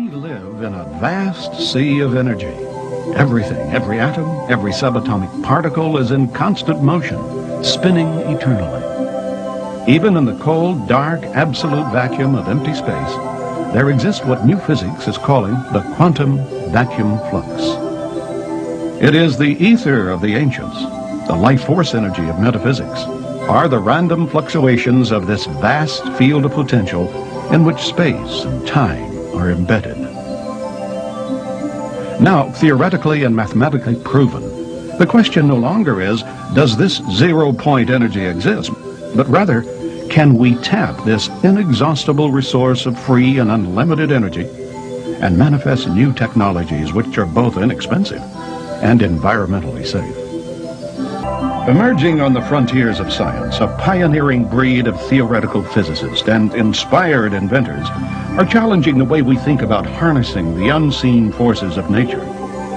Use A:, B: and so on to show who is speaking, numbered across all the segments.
A: live in a vast sea of energy. Everything, every atom, every subatomic particle is in constant motion, spinning eternally. Even in the cold, dark, absolute vacuum of empty space, there exists what new physics is calling the quantum vacuum flux. It is the ether of the ancients, the life force energy of metaphysics, are the random fluctuations of this vast field of potential in which space and time are embedded. Now, theoretically and mathematically proven, the question no longer is, does this zero-point energy exist? But rather, can we tap this inexhaustible resource of free and unlimited energy and manifest new technologies which are both inexpensive and environmentally safe? Emerging on the frontiers of science, a pioneering breed of theoretical physicists and inspired inventors are challenging the way we think about harnessing the unseen forces of nature.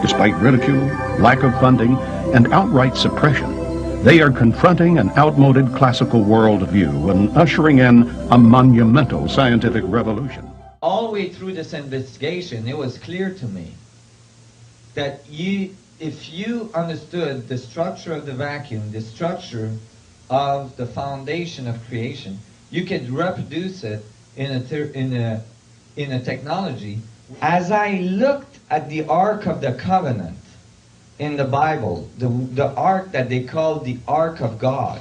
A: Despite ridicule, lack of funding, and outright suppression, they are confronting an outmoded classical worldview and ushering in a monumental scientific revolution.
B: All the way through this investigation, it was clear to me that if you understood the structure of the vacuum, the structure of the foundation of creation, you could reproduce it in a technology. As I looked at the Ark of the Covenant in the Bible, the Ark that they call the Ark of God,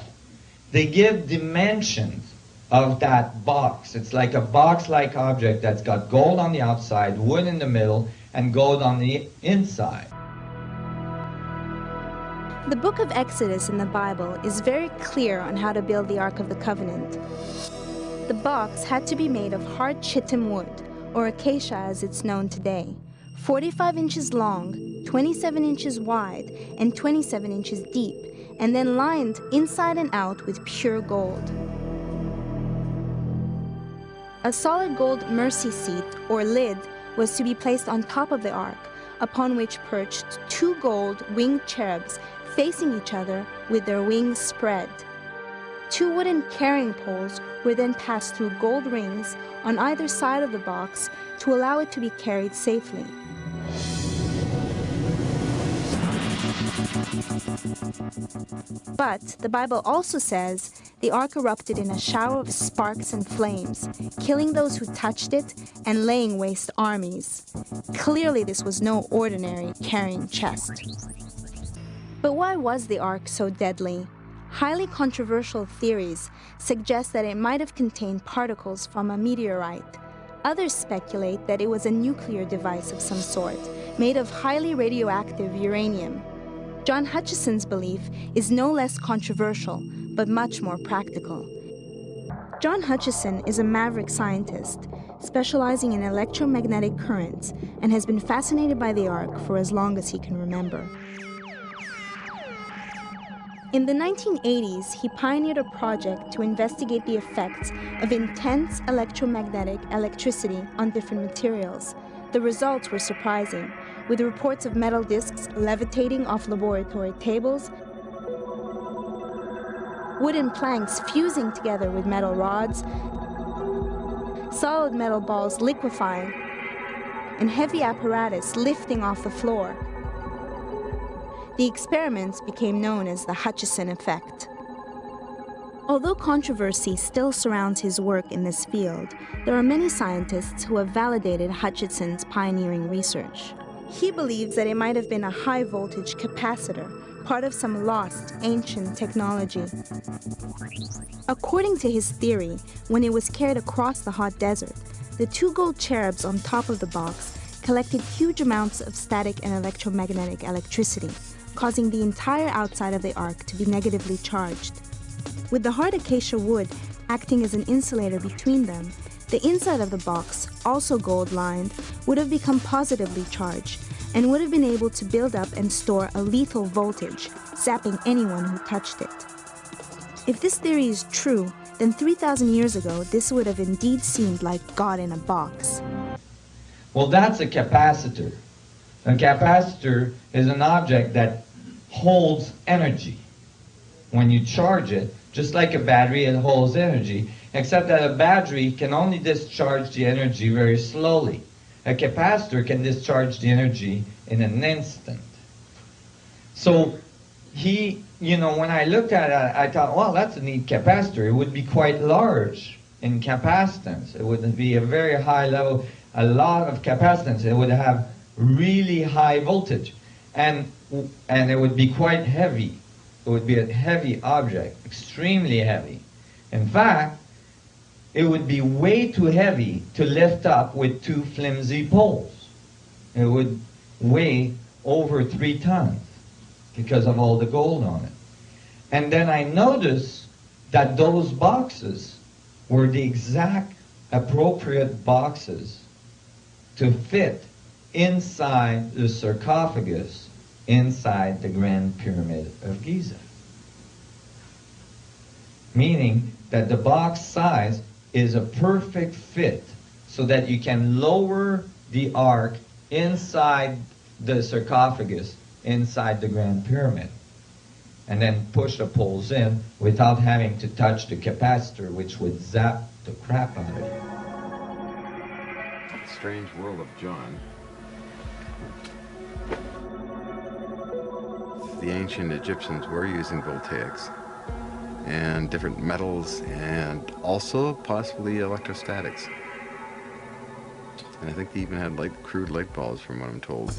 B: they give dimensions of that box. It's like a box-like object that's got gold on the outside, wood in the middle, and gold on the inside.
C: The book of Exodus in the Bible is very clear on how to build the Ark of the Covenant. The box had to be made of hard chitim wood, or acacia as it's known today, 45 inches long, 27 inches wide, and 27 inches deep, and then lined inside and out with pure gold. A solid gold mercy seat, or lid, was to be placed on top of the ark, upon which perched 2 gold winged cherubs facing each other with their wings spread. 2 wooden carrying poles were then passed through gold rings on either side of the box to allow it to be carried safely. But the Bible also says the ark erupted in a shower of sparks and flames, killing those who touched it and laying waste armies. Clearly this was no ordinary carrying chest. But why was the ark so deadly? Highly controversial theories suggest that it might have contained particles from a meteorite. Others speculate that it was a nuclear device of some sort, made of highly radioactive uranium. John Hutchison's belief is no less controversial, but much more practical. John Hutchison is a maverick scientist, specializing in electromagnetic currents, and has been fascinated by the ark for as long as he can remember. In the 1980s, he pioneered a project to investigate the effects of intense electromagnetic electricity on different materials. The results were surprising, with reports of metal discs levitating off laboratory tables, wooden planks fusing together with metal rods, solid metal balls liquefying, and heavy apparatus lifting off the floor. The experiments became known as the Hutchison effect. Although controversy still surrounds his work in this field, there are many scientists who have validated Hutchison's pioneering research. He believes that it might have been a high-voltage capacitor, part of some lost, ancient technology. According to his theory, when it was carried across the hot desert, the 2 gold cherubs on top of the box collected huge amounts of static and electromagnetic electricity, causing the entire outside of the ark to be negatively charged. With the hard acacia wood acting as an insulator between them, the inside of the box, also gold-lined, would have become positively charged and would have been able to build up and store a lethal voltage, zapping anyone who touched it. If this theory is true, then 3,000 years ago, this would have indeed seemed like God in a box.
B: Well, that's a capacitor. A capacitor is an object that holds energy. When you charge it, just like a battery, it holds energy, except that a battery can only discharge the energy very slowly. A capacitor can discharge the energy in an instant. So when I looked at it, I thought, well, that's a neat capacitor. It would be quite large in capacitance. It would be a very high level, a lot of capacitance. It would have really high voltage. And it would be quite heavy. It would be a heavy object, extremely heavy. In fact, it would be way too heavy to lift up with two flimsy poles. It would weigh over 3 tons because of all the gold on it. And then I noticed that those boxes were the exact appropriate boxes to fit inside the sarcophagus inside the Grand Pyramid of Giza. Meaning that the box size is a perfect fit so that you can lower the ark inside the sarcophagus inside the Grand Pyramid and then push the poles in without having to touch the capacitor, which would zap the crap out of it.
D: Strange world of John. The ancient Egyptians were using voltaics and different metals and also possibly electrostatics. And I think they even had crude light bulbs from what I'm told.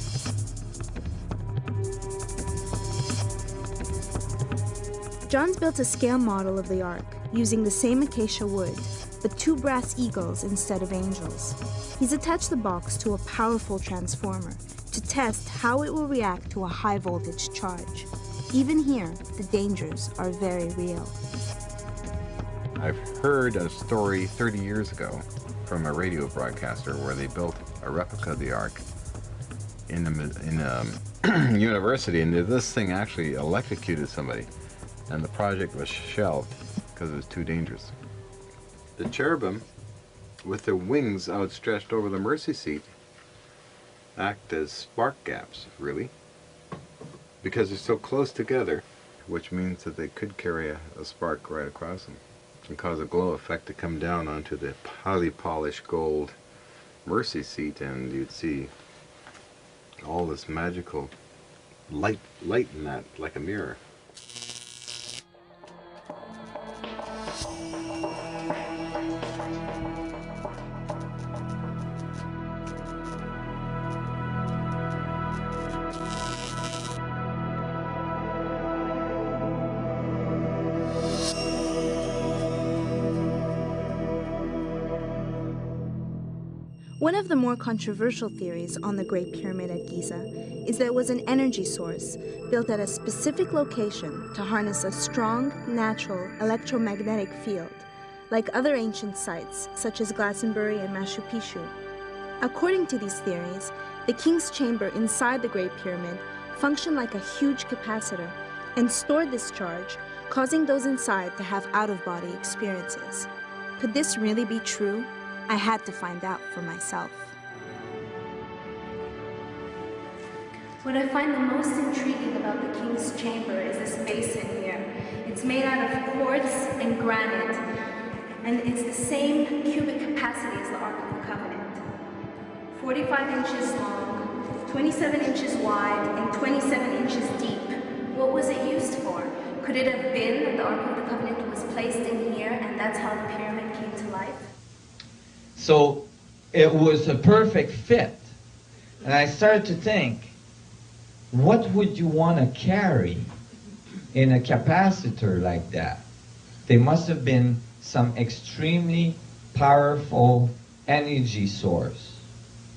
C: John's built a scale model of the Ark using the same acacia wood, but 2 brass eagles instead of angels. He's attached the box to a powerful transformer to test how it will react to a high voltage charge. Even here, the dangers are very real.
D: I've heard a story 30 years ago from a radio broadcaster where they built a replica of the Ark in a university, and this thing actually electrocuted somebody, and the project was shelved because it was too dangerous. The cherubim, with their wings outstretched over the mercy seat, act as spark gaps, really, because they're so close together, which means that they could carry a spark right across them and cause a glow effect to come down onto the highly polished gold mercy seat, and you'd see all this magical light in that, like a mirror.
C: One of the more controversial theories on the Great Pyramid at Giza is that it was an energy source built at a specific location to harness a strong, natural electromagnetic field, like other ancient sites such as Glastonbury and Machu Picchu. According to these theories, the king's chamber inside the Great Pyramid functioned like a huge capacitor and stored this charge, causing those inside to have out-of-body experiences. Could this really be true? I had to find out for myself.
E: What I find the most intriguing about the king's chamber is this basin here. It's made out of quartz and granite, and it's the same cubic capacity as the Ark of the Covenant. 45 inches long, 27 inches wide, and 27 inches deep. What was it used for? Could it have been that the Ark of the Covenant was placed in here, and that's how the pyramid came to life?
B: So it was a perfect fit. And I started to think, what would you want to carry in a capacitor like that? There must have been some extremely powerful energy source,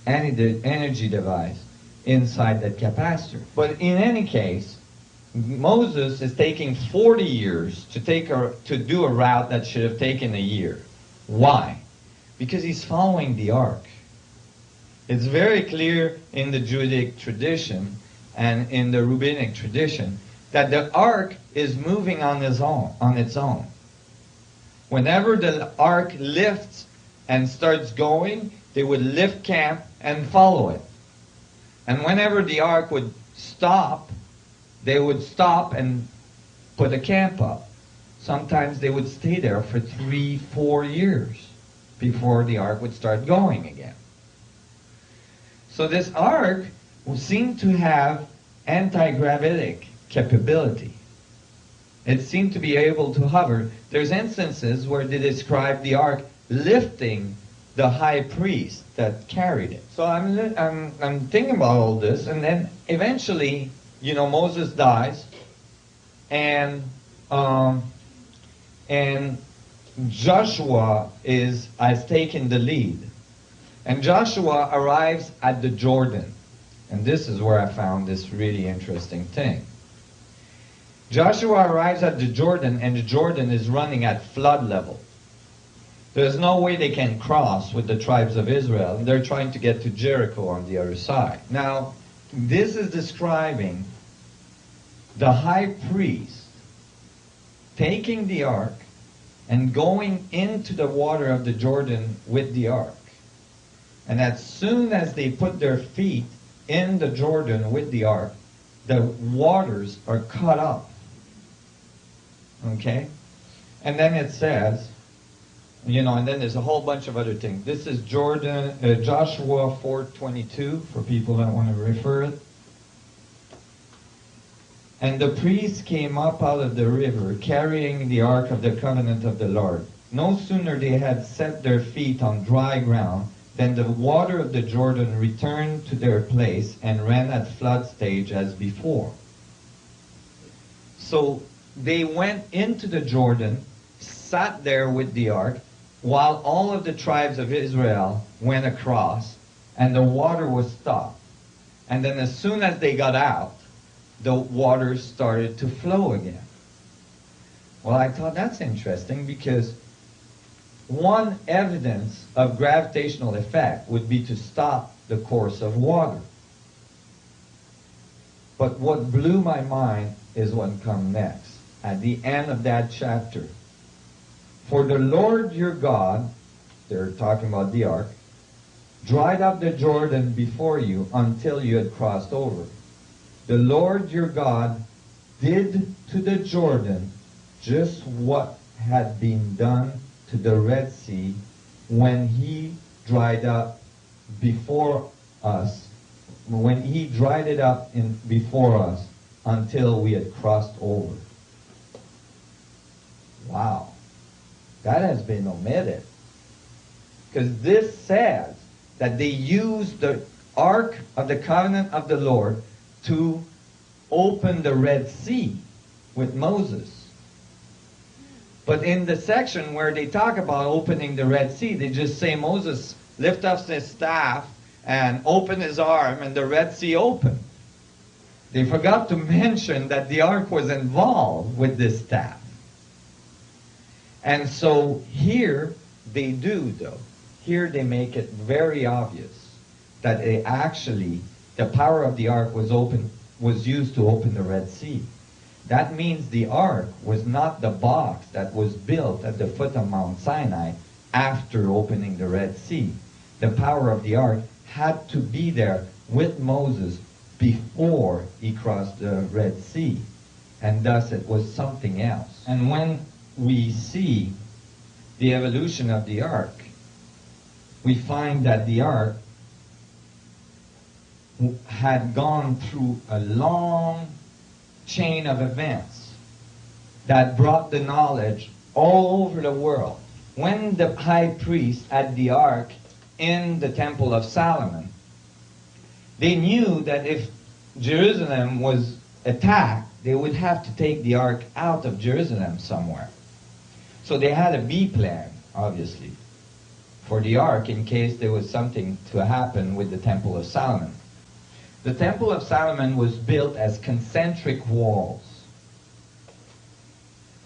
B: energy device inside that capacitor. But in any case, Moses is taking 40 years to do a route that should have taken a year. Why? Because he's following the Ark. It's very clear in the Judaic tradition and in the Rabbinic tradition that the Ark is moving on its own. Whenever the Ark lifts and starts going, they would lift camp and follow it. And whenever the Ark would stop, they would stop and put a camp up. Sometimes they would stay there for 3-4 years before the Ark would start going again. So this ark seemed to have anti-gravitic capability. It seemed to be able to hover. There's instances where they describe the ark lifting the high priest that carried it. So I'm thinking about all this, and then eventually, Moses dies, and Joshua has taken the lead. And Joshua arrives at the Jordan. And this is where I found this really interesting thing. Joshua arrives at the Jordan, and the Jordan is running at flood level. There's no way they can cross with the tribes of Israel. They're trying to get to Jericho on the other side. Now, this is describing the high priest taking the ark and going into the water of the Jordan with the ark. And as soon as they put their feet in the Jordan with the ark, the waters are cut off. Okay? And then it says, and then there's a whole bunch of other things. This is Joshua 4:22 for people that want to refer it. And the priests came up out of the river, carrying the ark of the covenant of the Lord. No sooner they had set their feet on dry ground than the water of the Jordan returned to their place and ran at flood stage as before. So they went into the Jordan, sat there with the ark, while all of the tribes of Israel went across, and the water was stopped. And then as soon as they got out, the water started to flow again. Well, I thought that's interesting, because one evidence of gravitational effect would be to stop the course of water. But what blew my mind is what comes next, at the end of that chapter. For the Lord your God, they're talking about the ark, dried up the Jordan before you until you had crossed over. The Lord your God did to the Jordan just what had been done to the Red Sea when he dried up before us, when he dried it up before us until we had crossed over. Wow. That has been omitted. Because this says that they used the Ark of the Covenant of the Lord to open the Red Sea with Moses. But in the section where they talk about opening the Red Sea, they just say Moses lift up his staff and open his arm, and the Red Sea opened. They forgot to mention that the ark was involved with this staff. And so here they do, though. Here they make it very obvious that the power of the ark was used to open the Red Sea. That means the ark was not the box that was built at the foot of Mount Sinai after opening the Red Sea. The power of the ark had to be there with Moses before he crossed the Red Sea. And thus it was something else. And when we see the evolution of the ark, we find that the ark had gone through a long chain of events that brought the knowledge all over the world. When the high priest had the ark in the Temple of Solomon, they knew that if Jerusalem was attacked, they would have to take the ark out of Jerusalem somewhere. So they had a B plan, obviously, for the ark in case there was something to happen with the Temple of Solomon. The Temple of Solomon was built as concentric walls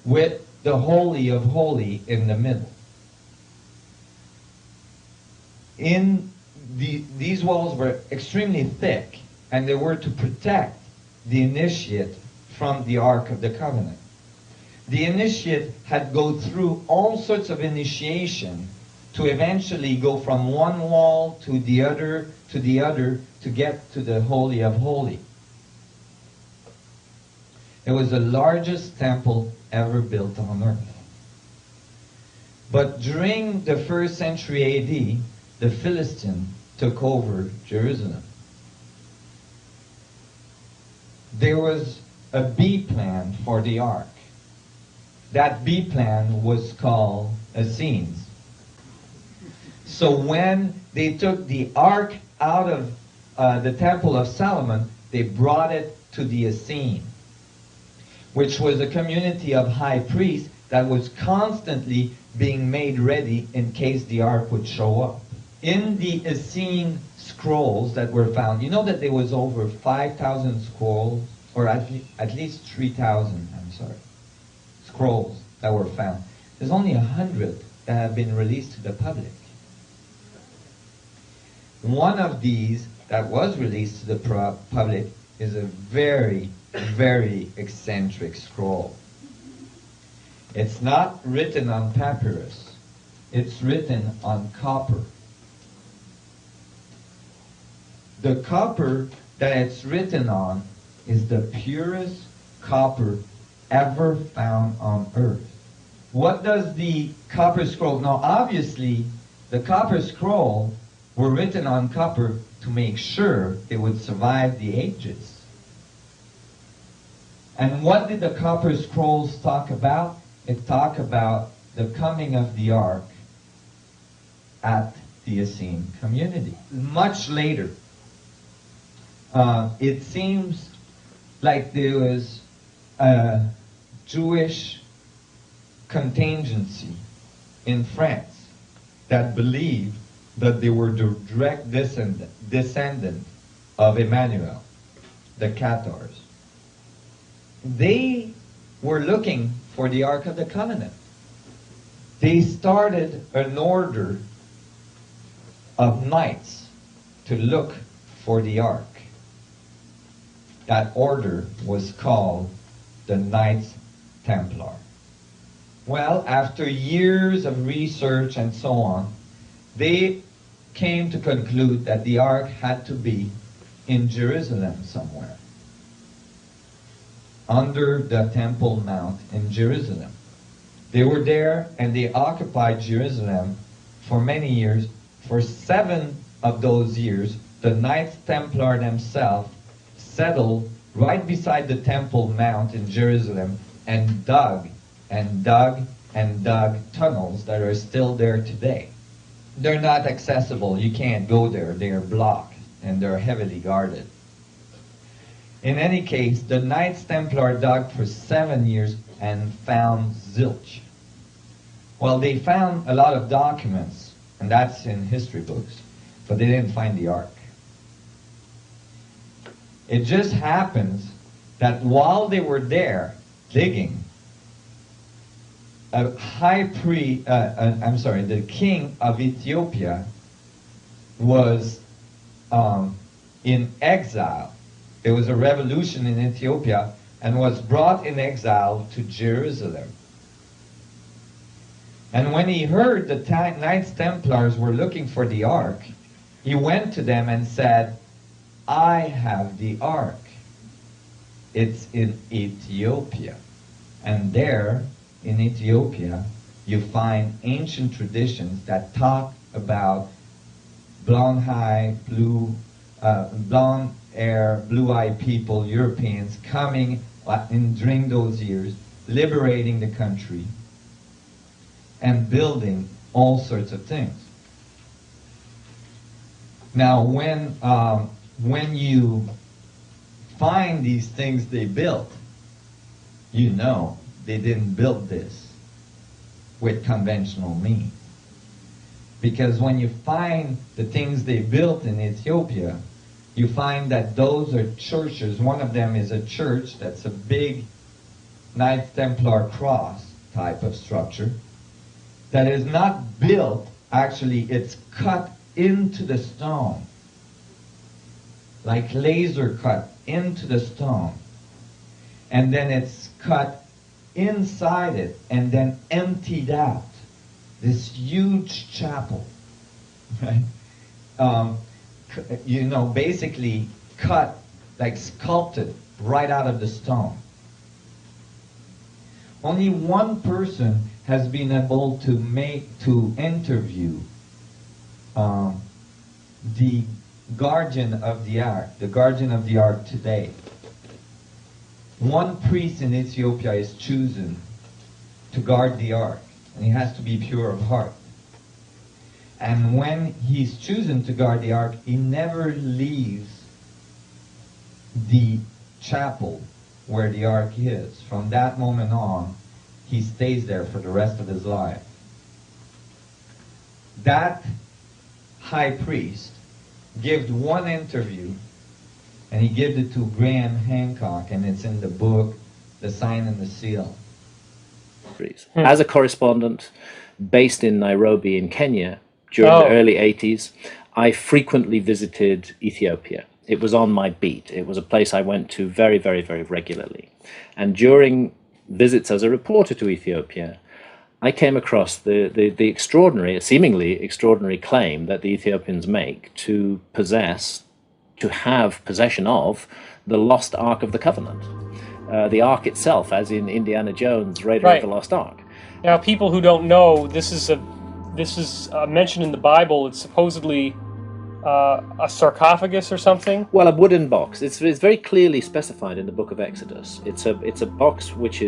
B: with the Holy of Holies in the middle. These walls were extremely thick, and they were to protect the initiate from the Ark of the Covenant. The initiate had go through all sorts of initiation to eventually go from one wall to the other to get to the Holy of Holies. It was the largest temple ever built on earth. But during the 1st century AD, the Philistines took over Jerusalem. There was a B plan for the ark. That B plan was called Essenes. So when they took the ark out of the Temple of Solomon, they brought it to the Essene, which was a community of high priests that was constantly being made ready in case the ark would show up. In the Essene scrolls that were found, you know that there was over 5,000 scrolls, or at least 3,000, scrolls that were found. There's only 100 that have been released to the public. One of these that was released to the public is a very, very eccentric scroll. It's not written on papyrus. It's written on copper. The copper that it's written on is the purest copper ever found on earth. What does the copper scroll... Now, obviously, the copper scroll were written on copper to make sure they would survive the ages. And what did the copper scrolls talk about? It talked about the coming of the ark at the Essene community. Much later, it seems like there was a Jewish contingency in France that believed that they were the direct descendant of Emmanuel, the Cathars. They were looking for the Ark of the Covenant. They started an order of knights to look for the Ark. That order was called the Knights Templar. Well, after years of research and so on, they came to conclude that the Ark had to be in Jerusalem somewhere, under the Temple Mount in Jerusalem. They were there and they occupied Jerusalem for many years. For 7 of those years, the Knights Templar themselves settled right beside the Temple Mount in Jerusalem and dug and dug and dug tunnels that are still there today. They're not accessible. You can't go there. They're blocked and they're heavily guarded. In any case, the Knights Templar dug for 7 years and found zilch. Well, they found a lot of documents, and that's in history books, but they didn't find the Ark. It just happens that while they were there digging, the king of Ethiopia was in exile. There was a revolution in Ethiopia and was brought in exile to Jerusalem. And when he heard the Knights Templars were looking for the Ark, he went to them and said, I have the Ark. It's in Ethiopia. And there, in Ethiopia, you find ancient traditions that talk about blonde hair, blue-eyed people, Europeans, coming during those years, liberating the country, and building all sorts of things. Now, when you find these things they built, you know they didn't build this with conventional means. Because when you find the things they built in Ethiopia, you find that those are churches. One of them is a church that's a big Knights Templar cross type of structure that is not built, actually it's cut into the stone, like laser cut into the stone, and then it's cut inside it and then emptied out. This huge chapel, right? Basically cut, like sculpted right out of the stone. Only one person has been able to interview the guardian of the ark today. One priest in Ethiopia is chosen to guard the ark, and he has to be pure of heart. And when he's chosen to guard the ark, he never leaves the chapel where the ark is. From that moment on, he stays there for the rest of his life. That high priest gave one interview, and he gave it to Graham Hancock, and it's in the book, The Sign and the Seal.
F: As a correspondent based in Nairobi in Kenya during the early 80s, I frequently visited Ethiopia. It was on my beat. It was a place I went to very, very, very regularly. And during visits as a reporter to Ethiopia, I came across the extraordinary, seemingly extraordinary claim that the Ethiopians make to have possession of the lost Ark of the Covenant. The Ark itself, as in Indiana Jones' Raiders of the Lost Ark.
G: Now, people who don't know, this is mentioned in the Bible. It's supposedly a sarcophagus or something.
F: Well, a wooden box. It's very clearly specified in the Book of Exodus. It's a box which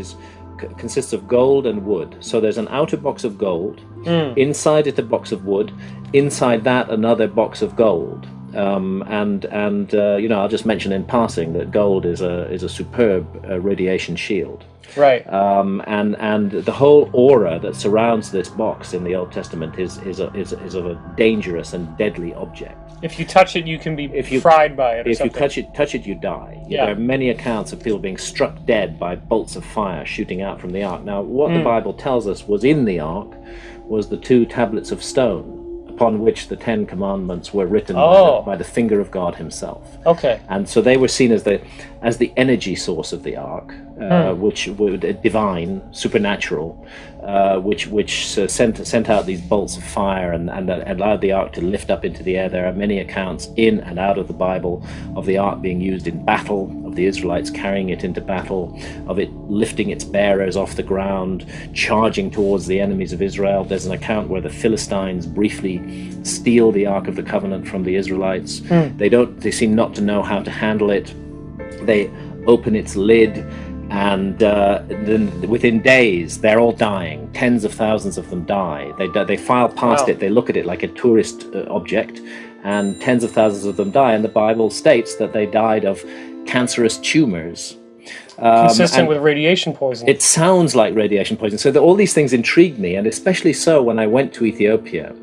F: consists of gold and wood. So there's an outer box of gold. Inside it a box of wood. Inside that another box of gold. I'll just mention in passing that gold is a superb radiation shield.
G: Right.
F: And the whole aura that surrounds this box in the Old Testament is of a dangerous and deadly object.
G: If you touch it, you can be fried by it. Or
F: if you touch it, you die.
G: Yeah.
F: There are many accounts of people being struck dead by bolts of fire shooting out from the ark. Now, what the Bible tells us was in the ark was the 2 tablets of stone, upon which the 10 Commandments were written by the finger of God Himself.
G: Okay.
F: And so they were seen as the energy source of the ark, which were divine, supernatural, which sent out these bolts of fire and allowed the ark to lift up into the air. There are many accounts in and out of the Bible of the ark being used in battle, of the Israelites carrying it into battle, of it lifting its bearers off the ground, charging towards the enemies of Israel. There's an account where the Philistines briefly steal the Ark of the Covenant from the Israelites. They seem not to know how to handle it. They open its lid, and then within days they're all dying. Tens of thousands of them die. They file past it. They look at it like a tourist object, and tens of thousands of them die. And the Bible states that they died of cancerous tumors.
G: Consistent with radiation poisoning.
F: It sounds like radiation poisoning. So all these things intrigued me, and especially so when I went to Ethiopia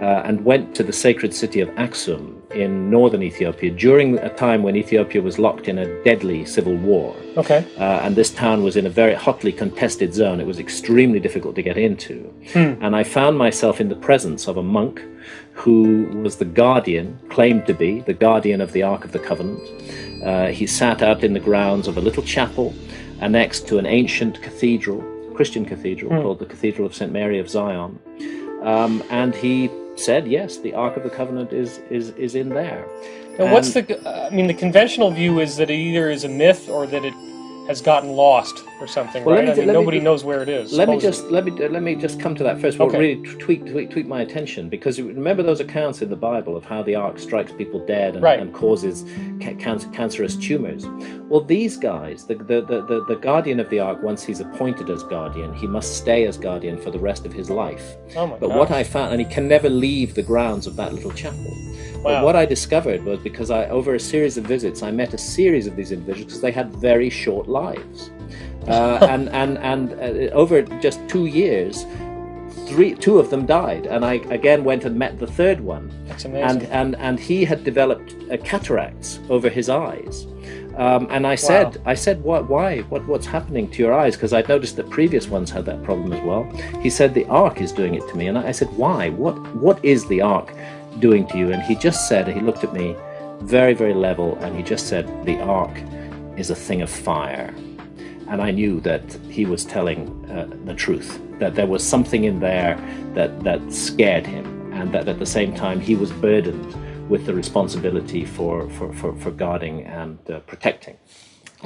F: and went to the sacred city of Aksum in northern Ethiopia during a time when Ethiopia was locked in a deadly civil war.
G: Okay.
F: And this town was in a very hotly contested zone. It was extremely difficult to get into. And I found myself in the presence of a monk who was the guardian, claimed to be the guardian of the Ark of the Covenant. He sat out in the grounds of a little chapel annexed to an ancient cathedral, Christian cathedral, called the Cathedral of St. Mary of Zion. And he said, yes, the Ark of the Covenant is in there.
G: Now, what's the conventional view is that it either is a myth or that it has gotten lost or something,
F: well,
G: right? Nobody knows where it is.
F: Let me just come to that first. What really tweaked my attention, because remember those accounts in the Bible of how the ark strikes people dead and causes cancerous tumors. Well, these guys, the guardian of the ark, once he's appointed as guardian, he must stay as guardian for the rest of his life. But what I found, and he can never leave the grounds of that little chapel. But what I discovered was, because over a series of visits, I met a series of these individuals because they had very short lives. And over just 2 years, two of them died. And I again went and met the third one.
G: That's amazing.
F: And he had developed cataracts over his eyes. And I said, why? What's happening to your eyes? Because I'd noticed that previous ones had that problem as well. He said, the ark is doing it to me. And I said, why? What is the ark doing to you? And he just said, he looked at me very, very level, and he just said, the ark is a thing of fire. And I knew that he was telling the truth, that there was something in there that scared him, and that at the same time he was burdened with the responsibility for guarding and protecting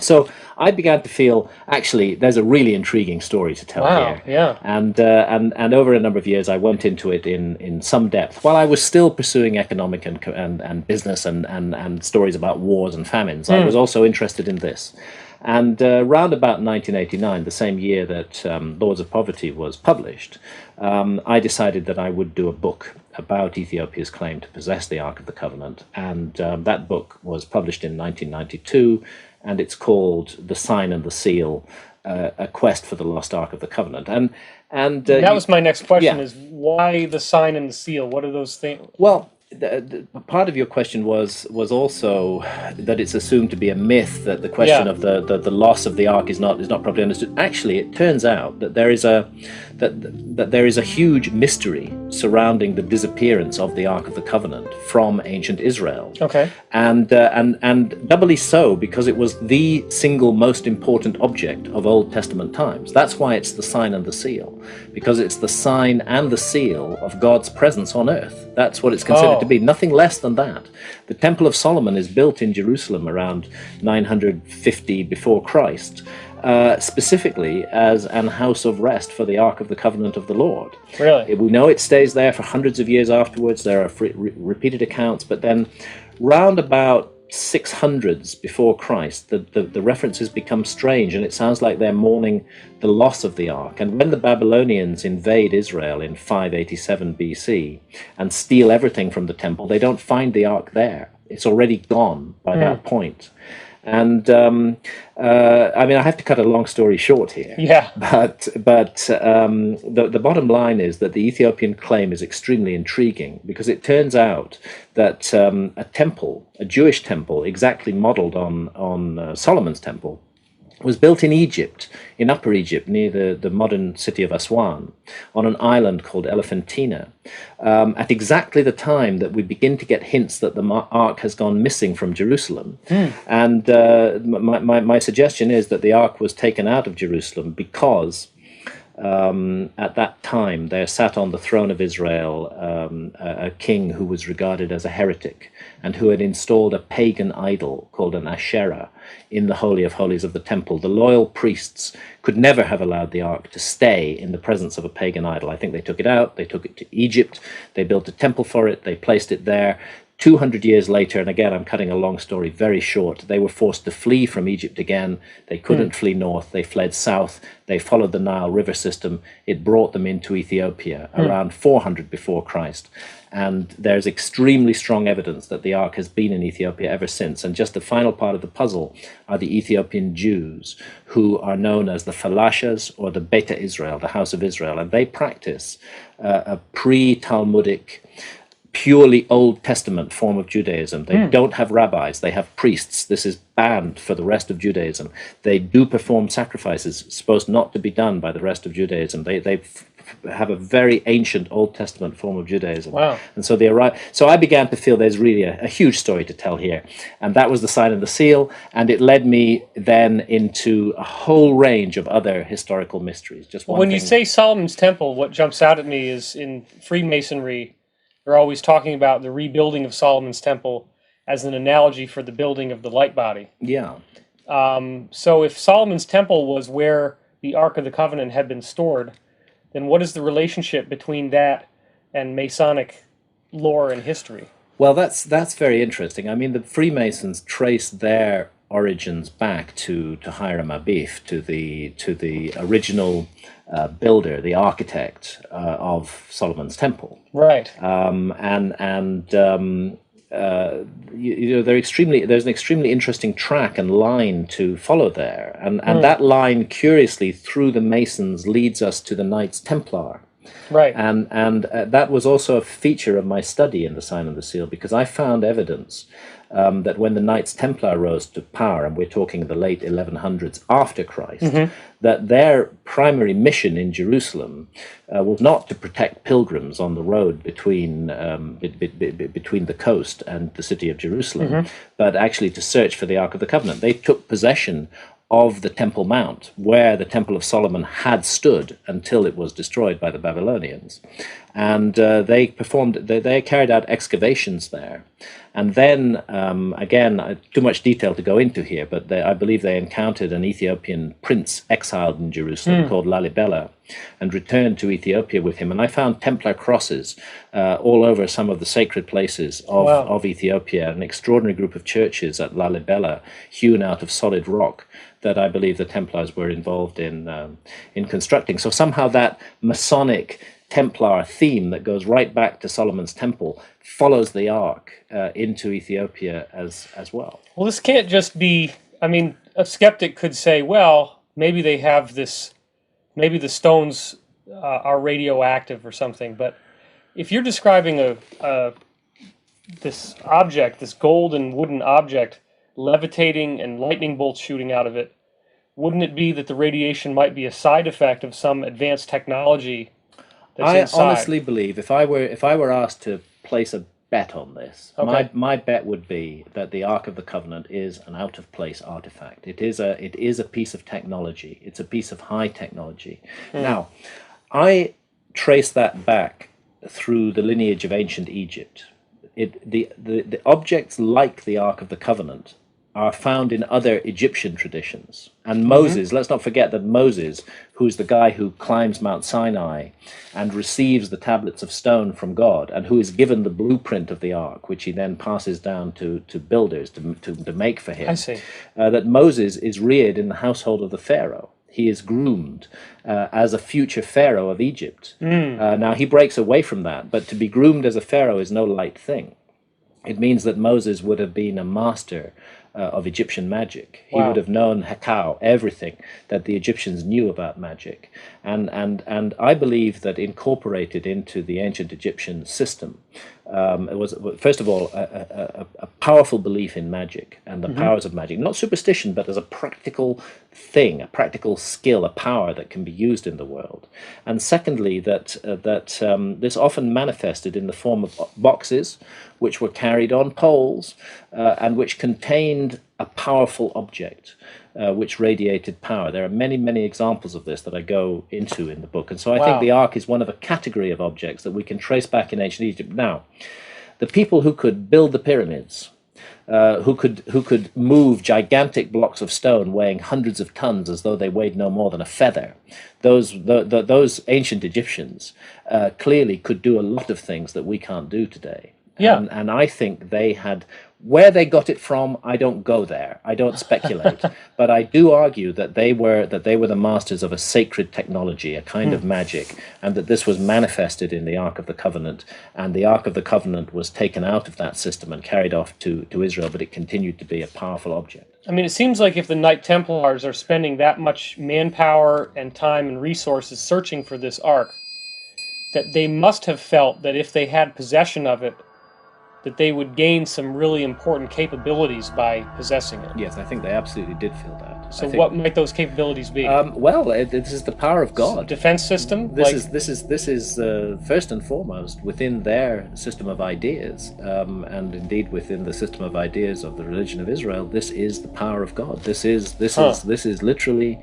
F: So I began to feel, actually, there's a really intriguing story to tell here.
G: Yeah.
F: And over a number of years, I went into it in some depth, while I was still pursuing economic and business and stories about wars and famines. I was also interested in this. And round about 1989, the same year that Lords of Poverty was published, I decided that I would do a book about Ethiopia's claim to possess the Ark of the Covenant. And that book was published in 1992, and it's called The Sign and the Seal, A Quest for the Lost Ark of the Covenant. And
G: that was my next question,
F: yeah.
G: is why the sign and the seal? What are those things?
F: Well, the part of your question was also that it's assumed to be a myth, that the question of the loss of the ark is not properly understood. Actually, it turns out that there is a huge mystery surrounding the disappearance of the Ark of the Covenant from ancient Israel.
G: Okay.
F: And doubly so because it was the single most important object of Old Testament times. That's why it's the sign and the seal, because it's the sign and the seal of God's presence on earth. That's what it's considered to be, nothing less than that. The Temple of Solomon is built in Jerusalem around 950 before Christ, specifically as an house of rest for the Ark of the Covenant of the Lord.
G: Really?
F: We know it stays there for hundreds of years afterwards. There are repeated accounts, but then round about 600s before Christ, the references become strange, and it sounds like they're mourning the loss of the Ark. And when the Babylonians invade Israel in 587 BC and steal everything from the temple, they don't find the Ark there. It's already gone by that point. And I mean, I have to cut a long story short here.
G: Yeah.
F: But the bottom line is that the Ethiopian claim is extremely intriguing, because it turns out that a temple, a Jewish temple, exactly modeled on Solomon's temple, was built in Egypt, in Upper Egypt, near the modern city of Aswan, on an island called Elephantina, at exactly the time that we begin to get hints that the Ark has gone missing from Jerusalem. And my suggestion is that the Ark was taken out of Jerusalem because at that time there sat on the throne of Israel a king who was regarded as a heretic, and who had installed a pagan idol called an Asherah in the Holy of Holies of the temple. The loyal priests could never have allowed the Ark to stay in the presence of a pagan idol. I think they took it out, they took it to Egypt, they built a temple for it, they placed it there. 200 years later, and again, I'm cutting a long story very short, they were forced to flee from Egypt again. They couldn't flee north. They fled south. They followed the Nile River system. It brought them into Ethiopia around 400 before Christ. And there's extremely strong evidence that the Ark has been in Ethiopia ever since. And just the final part of the puzzle are the Ethiopian Jews, who are known as the Falashas, or the Beta Israel, the House of Israel. And they practice a pre-Talmudic, purely Old Testament form of Judaism. They don't have rabbis, they have priests. This is banned for the rest of Judaism. They do perform sacrifices supposed not to be done by the rest of Judaism. They have a very ancient Old Testament form of Judaism.
G: Wow.
F: And so I began to feel there's really a huge story to tell here. And that was the sign and the seal, and it led me then into a whole range of other historical mysteries. Just one
G: When
F: thing.
G: you say Solomon's Temple, what jumps out at me is in Freemasonry, they're always talking about the rebuilding of Solomon's Temple as an analogy for the building of the light body.
F: Yeah.
G: So if Solomon's Temple was where the Ark of the Covenant had been stored, then what is the relationship between that and Masonic lore and history?
F: Well, that's very interesting. I mean, the Freemasons trace their origins back to Hiram Abif, to the original builder, the architect of Solomon's Temple.
G: Right.
F: There's an extremely interesting track and line to follow there, and that line, curiously, through the Masons, leads us to the Knights Templar.
G: Right.
F: And that was also a feature of my study in the Sign and the Seal, because I found evidence that when the Knights Templar rose to power, and we're talking the late 1100s after Christ, that their primary mission in Jerusalem was not to protect pilgrims on the road between the coast and the city of Jerusalem, but actually to search for the Ark of the Covenant. They took possession of the Temple Mount, where the Temple of Solomon had stood until it was destroyed by the Babylonians. And they carried out excavations there And then, again, too much detail to go into here, but I believe they encountered an Ethiopian prince exiled in Jerusalem called Lalibela, and returned to Ethiopia with him. And I found Templar crosses all over some of the sacred places of Ethiopia, an extraordinary group of churches at Lalibela, hewn out of solid rock, that I believe the Templars were involved in constructing. So somehow that Masonic Templar theme that goes right back to Solomon's Temple follows the Ark into Ethiopia as well.
G: Well, this can't just be, I mean, a skeptic could say, well, maybe they have this, maybe the stones are radioactive or something, but if you're describing this object, this gold and wooden object, levitating and lightning bolts shooting out of it, wouldn't it be that the radiation might be a side effect of some advanced technology that's inside?
F: I honestly believe if I were asked to place a bet on this, my bet would be that the Ark of the Covenant is an out of place artifact. It is a piece of technology. It's a piece of high technology. Now, I trace that back through the lineage of ancient Egypt. The objects like the Ark of the Covenant are found in other Egyptian traditions. And Moses, let's not forget that Moses, who's the guy who climbs Mount Sinai and receives the tablets of stone from God, and who is given the blueprint of the ark, which he then passes down to builders to make for him.
G: I see.
F: That Moses is reared in the household of the Pharaoh. He is groomed as a future Pharaoh of Egypt. Now, he breaks away from that, but to be groomed as a Pharaoh is no light thing. It means that Moses would have been a master of Egyptian magic. He would have known Hekau, everything that the Egyptians knew about magic. And I believe that incorporated into the ancient Egyptian system, it was, first of all, a powerful belief in magic and the powers of magic. Not superstition, but as a practical thing, a practical skill, a power that can be used in the world. And secondly, that this often manifested in the form of boxes, which were carried on poles and which contained a powerful object which radiated power. There are many, many examples of this that I go into in the book. And so I think the Ark is one of a category of objects that we can trace back in ancient Egypt. Now, the people who could build the pyramids, who could move gigantic blocks of stone weighing hundreds of tons as though they weighed no more than a feather, those ancient Egyptians clearly could do a lot of things that we can't do today.
G: Yeah.
F: And I think they had, where they got it from, I don't go there. I don't speculate. But I do argue that they were the masters of a sacred technology, a kind of magic, and that this was manifested in the Ark of the Covenant. And the Ark of the Covenant was taken out of that system and carried off to Israel, but it continued to be a powerful object.
G: I mean, it seems like if the Knight Templars are spending that much manpower and time and resources searching for this Ark, that they must have felt that if they had possession of it, that they would gain some really important capabilities by possessing it.
F: Yes, I think they absolutely did feel that.
G: So what might those capabilities be?
F: This is the power of God.
G: Defense system?
F: This is first and foremost within their system of ideas, and indeed within the system of ideas of the religion of Israel. This is the power of God. This is literally,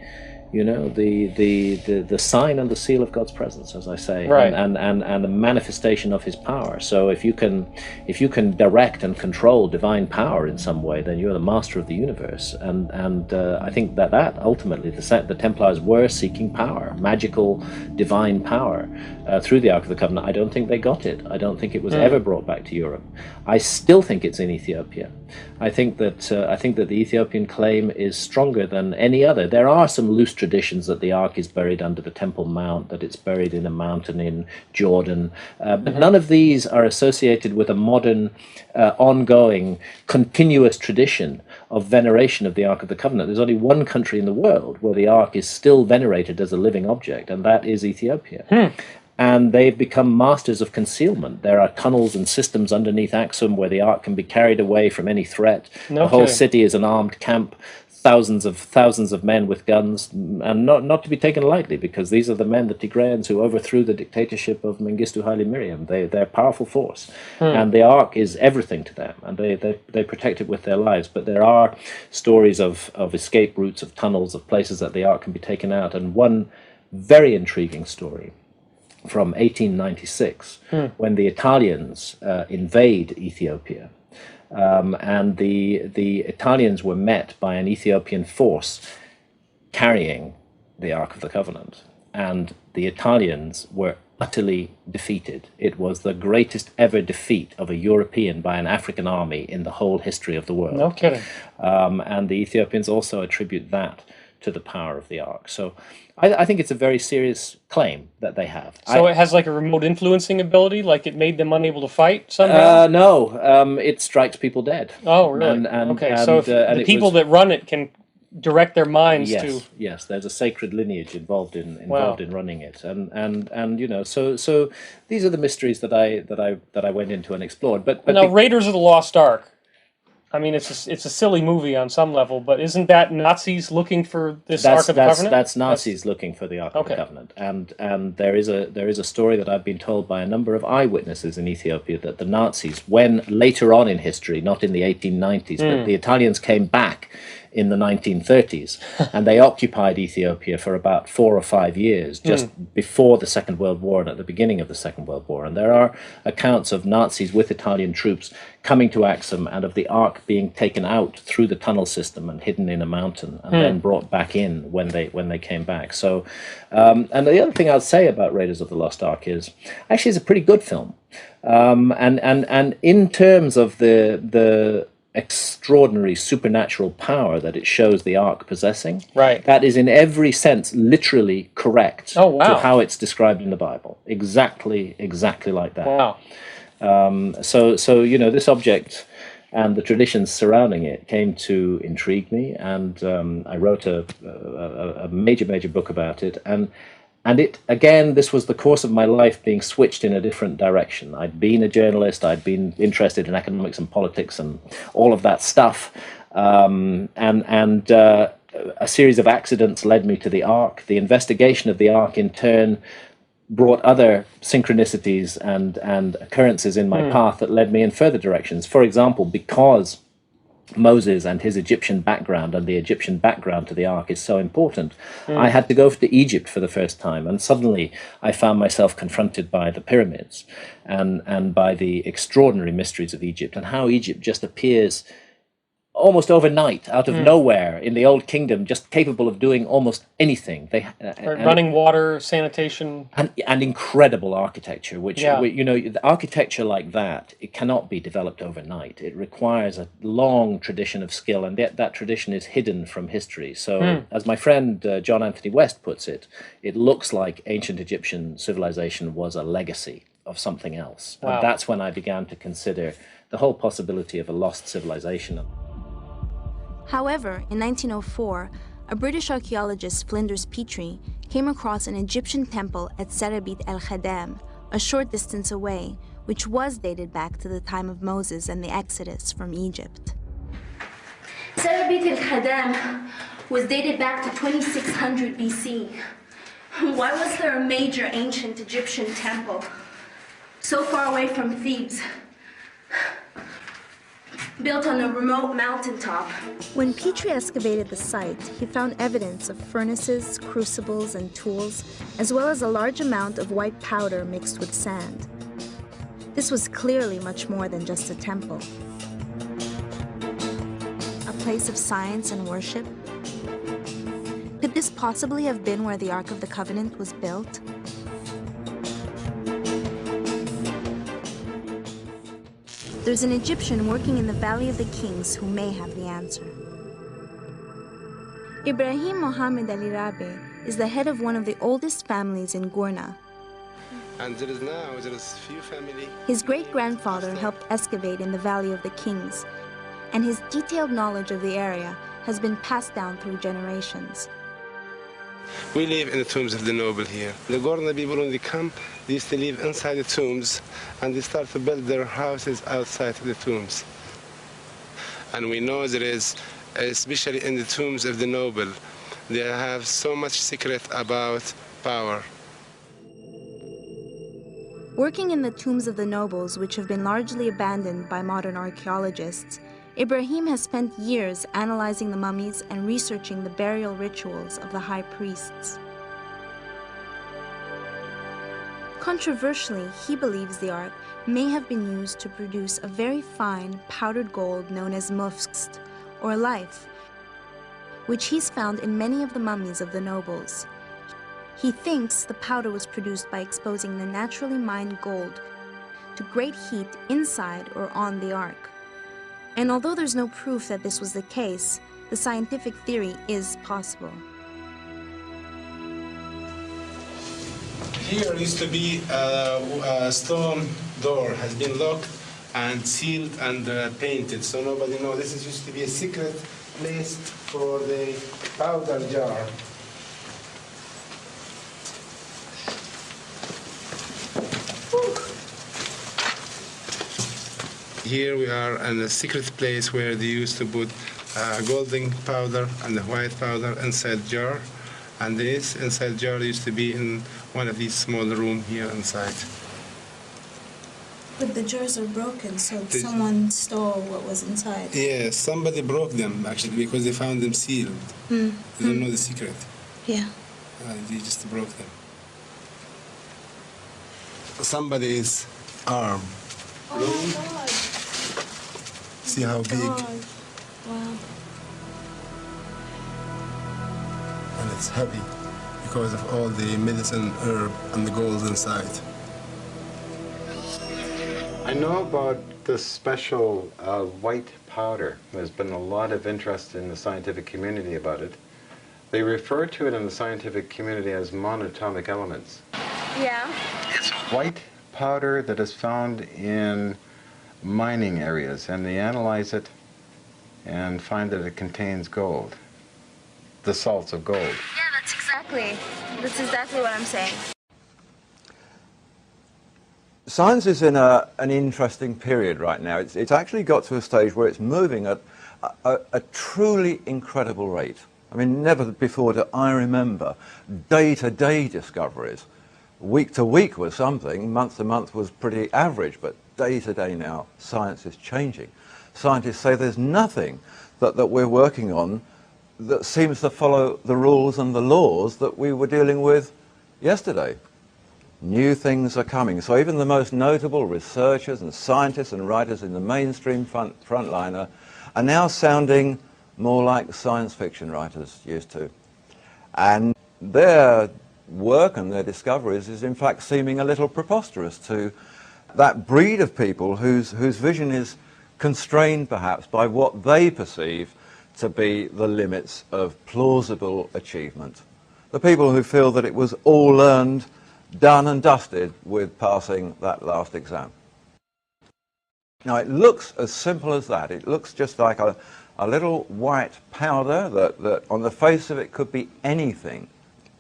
F: you know, the sign and the seal of God's presence, as I say,
G: right.
F: and a manifestation of His power. So if you can direct and control divine power in some way, then you're the master of the universe. And I think that ultimately the Templars were seeking power, magical, divine power, through the Ark of the Covenant. I don't think they got it. I don't think it was ever brought back to Europe. I still think it's in Ethiopia. I think that the Ethiopian claim is stronger than any other. There are some loose traditions that the Ark is buried under the Temple Mount, that it's buried in a mountain in Jordan, but none of these are associated with a modern, ongoing, continuous tradition of veneration of the Ark of the Covenant. There's only one country in the world where the Ark is still venerated as a living object, and that is Ethiopia. And they've become masters of concealment. There are tunnels and systems underneath Axum where the Ark can be carried away from any threat. The whole city is an armed camp, thousands of men with guns, and not to be taken lightly, because these are the men, the Tigrayans, who overthrew the dictatorship of Mengistu Haile Mariam. They're a powerful force, and the Ark is everything to them, and they protect it with their lives. But there are stories of escape routes, of tunnels, of places that the Ark can be taken out, and one very intriguing story from 1896, when the Italians invade Ethiopia. and the Italians were met by an Ethiopian force carrying the Ark of the Covenant, and the Italians were utterly defeated. It was the greatest ever defeat of a European by an African army in the whole history of the world.
G: No kidding.
F: And the Ethiopians also attribute that to the power of the Ark. So I think it's a very serious claim that they have.
G: So it has like a remote influencing ability, like it made them unable to fight somehow?
F: No, it strikes people dead.
G: Oh, really? Okay, so if the people that run it can direct their minds to...
F: Yes, there's a sacred lineage involved in running it, and you know, so these are the mysteries that I went into and explored. But
G: now, Raiders of the Lost Ark. I mean, it's a silly movie on some level, but isn't that Nazis looking for this Ark of the Covenant?
F: That's Nazis looking for the Ark of the Covenant, and there is a story that I've been told by a number of eyewitnesses in Ethiopia that the Nazis, when later on in history, not in the 1890s, but the Italians came back in the 1930s, and they occupied Ethiopia for about 4 or 5 years, just before the Second World War and at the beginning of the Second World War. And there are accounts of Nazis with Italian troops coming to Axum and of the Ark being taken out through the tunnel system and hidden in a mountain and then brought back in when they came back. So, and the other thing I'll say about Raiders of the Lost Ark is, actually it's a pretty good film. And in terms of the extraordinary supernatural power that it shows the Ark possessing, that is in every sense literally correct to how it's described in the Bible. Exactly like that.
G: Wow.
F: So you know, this object and the traditions surrounding it came to intrigue me, and I wrote a major book about it, and it, again, this was the course of my life being switched in a different direction. I'd been a journalist, I'd been interested in economics and politics and all of that stuff. And a series of accidents led me to the Ark. The investigation of the Ark, in turn, brought other synchronicities and occurrences in my path that led me in further directions. For example, because Moses and his Egyptian background and the Egyptian background to the Ark is so important, I had to go to Egypt for the first time, and suddenly I found myself confronted by the pyramids and by the extraordinary mysteries of Egypt, and how Egypt just appears almost overnight, out of nowhere, in the Old Kingdom, just capable of doing almost anything. They
G: running water, sanitation,
F: and incredible architecture. Which you know, the architecture like that, it cannot be developed overnight. It requires a long tradition of skill, and yet that tradition is hidden from history. So, as my friend John Anthony West puts it, it looks like ancient Egyptian civilization was a legacy of something else.
G: Wow.
F: And that's when I began to consider the whole possibility of a lost civilization.
C: However, in 1904, a British archaeologist, Flinders Petrie, came across an Egyptian temple at Serabit el-Khadam, a short distance away, which was dated back to the time of Moses and the Exodus from Egypt.
E: Serabit el-Khadam was dated back to 2600 BC. Why was there a major ancient Egyptian temple so far away from Thebes, built on a remote mountaintop?
C: When Petrie excavated the site, he found evidence of furnaces, crucibles, and tools, as well as a large amount of white powder mixed with sand. This was clearly much more than just a temple. A place of science and worship? Could this possibly have been where the Ark of the Covenant was built? There's an Egyptian working in the Valley of the Kings who may have the answer. Ibrahim Mohammed Ali Rabe is the head of one of the oldest families in Gurna.
H: And there is few family.
C: His great-grandfather helped excavate in the Valley of the Kings, and his detailed knowledge of the area has been passed down through generations.
H: We live in the tombs of the noble here. The Gurna people, when they come, they used to live inside the tombs, and they start to build their houses outside the tombs. And we know there is, especially in the tombs of the noble, they have so much secret about power.
C: Working in the tombs of the nobles, which have been largely abandoned by modern archaeologists, Ibrahim has spent years analyzing the mummies and researching the burial rituals of the high priests. Controversially, he believes the arc may have been used to produce a very fine powdered gold known as mufst, or life, which he's found in many of the mummies of the nobles. He thinks the powder was produced by exposing the naturally mined gold to great heat inside or on the ark. And although there's no proof that this was the case, the scientific theory is possible.
H: Here used to be a stone door, has been locked and sealed and painted, so nobody knows. This is used to be a secret place for the powder jar. Here we are in a secret place where they used to put golden powder and the white powder inside jar. And this inside jar used to be in one of these small rooms here inside.
C: But the jars are broken, so someone stole what was inside.
H: Yeah, somebody broke them actually because they found them sealed. They don't know the secret.
C: Yeah.
H: They just broke them. Somebody's arm.
C: Oh my God.
H: See how big?
C: Wow.
H: And it's heavy because of all the medicine herb and the gold inside.
D: I know about this special white powder. There's been a lot of interest in the scientific community about it. They refer to it in the scientific community as monatomic elements.
C: Yeah.
D: It's white powder that is found in mining areas, and they analyze it and find that it contains gold, the salts of gold.
C: Yeah, that's exactly what I'm saying.
I: Science is in an interesting period right now. It's actually got to a stage where it's moving at a truly incredible rate. I mean, never before do I remember day-to-day discoveries. Week to week was something, month to month was pretty average, but day to day now, science is changing. Scientists say there's nothing that we're working on that seems to follow the rules and the laws that we were dealing with yesterday. New things are coming. So even the most notable researchers and scientists and writers in the mainstream frontliner are now sounding more like science fiction writers used to. And their work and their discoveries is in fact seeming a little preposterous to that breed of people whose vision is constrained perhaps by what they perceive to be the limits of plausible achievement. The people who feel that it was all learned, done and dusted with passing that last exam. Now it looks as simple as that. It looks just like a little white powder that on the face of it could be anything.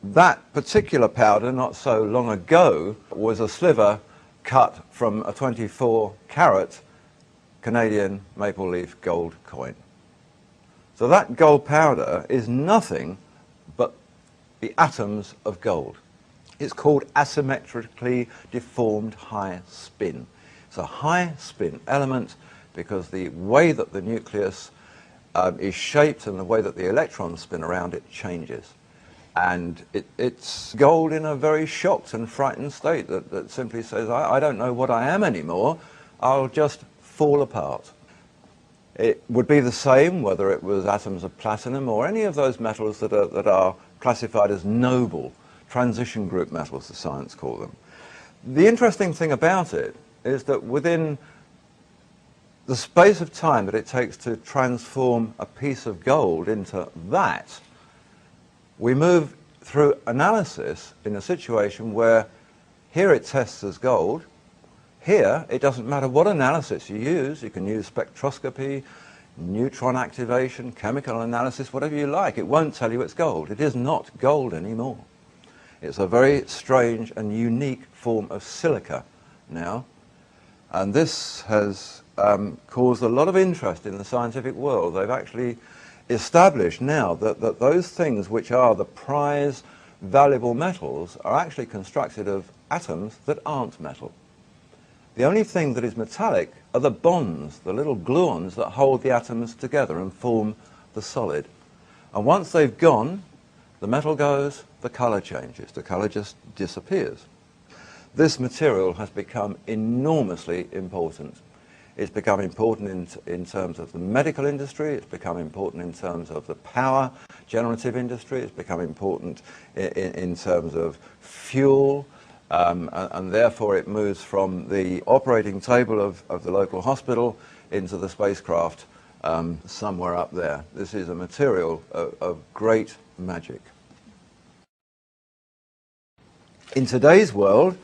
I: That particular powder, not so long ago, was a sliver cut from a 24-carat Canadian maple leaf gold coin. So that gold powder is nothing but the atoms of gold. It's called asymmetrically deformed high spin. It's a high spin element because the way that the nucleus is shaped and the way that the electrons spin around it changes. And it's gold in a very shocked and frightened state that simply says, I don't know what I am anymore, I'll just fall apart. It would be the same whether it was atoms of platinum or any of those metals that are classified as noble, transition group metals, the science call them. The interesting thing about it is that within the space of time that it takes to transform a piece of gold into that, we move through analysis in a situation where here it tests as gold. Here, it doesn't matter what analysis you use. You can use spectroscopy, neutron activation, chemical analysis, whatever you like. It won't tell you it's gold. It is not gold anymore. It's a very strange and unique form of silica now. And this has caused a lot of interest in the scientific world. They've actually established now that those things which are the prize valuable metals are actually constructed of atoms that aren't metal. The only thing that is metallic are the bonds, the little gluons that hold the atoms together and form the solid. And once they've gone, the metal goes, the colour changes, the colour just disappears. this material has become enormously important. It's become important in terms of the medical industry, it's become important in terms of the power generative industry, it's become important in terms of fuel, and therefore it moves from the operating table of the local hospital into the spacecraft somewhere up there. This is a material of great magic. In today's world,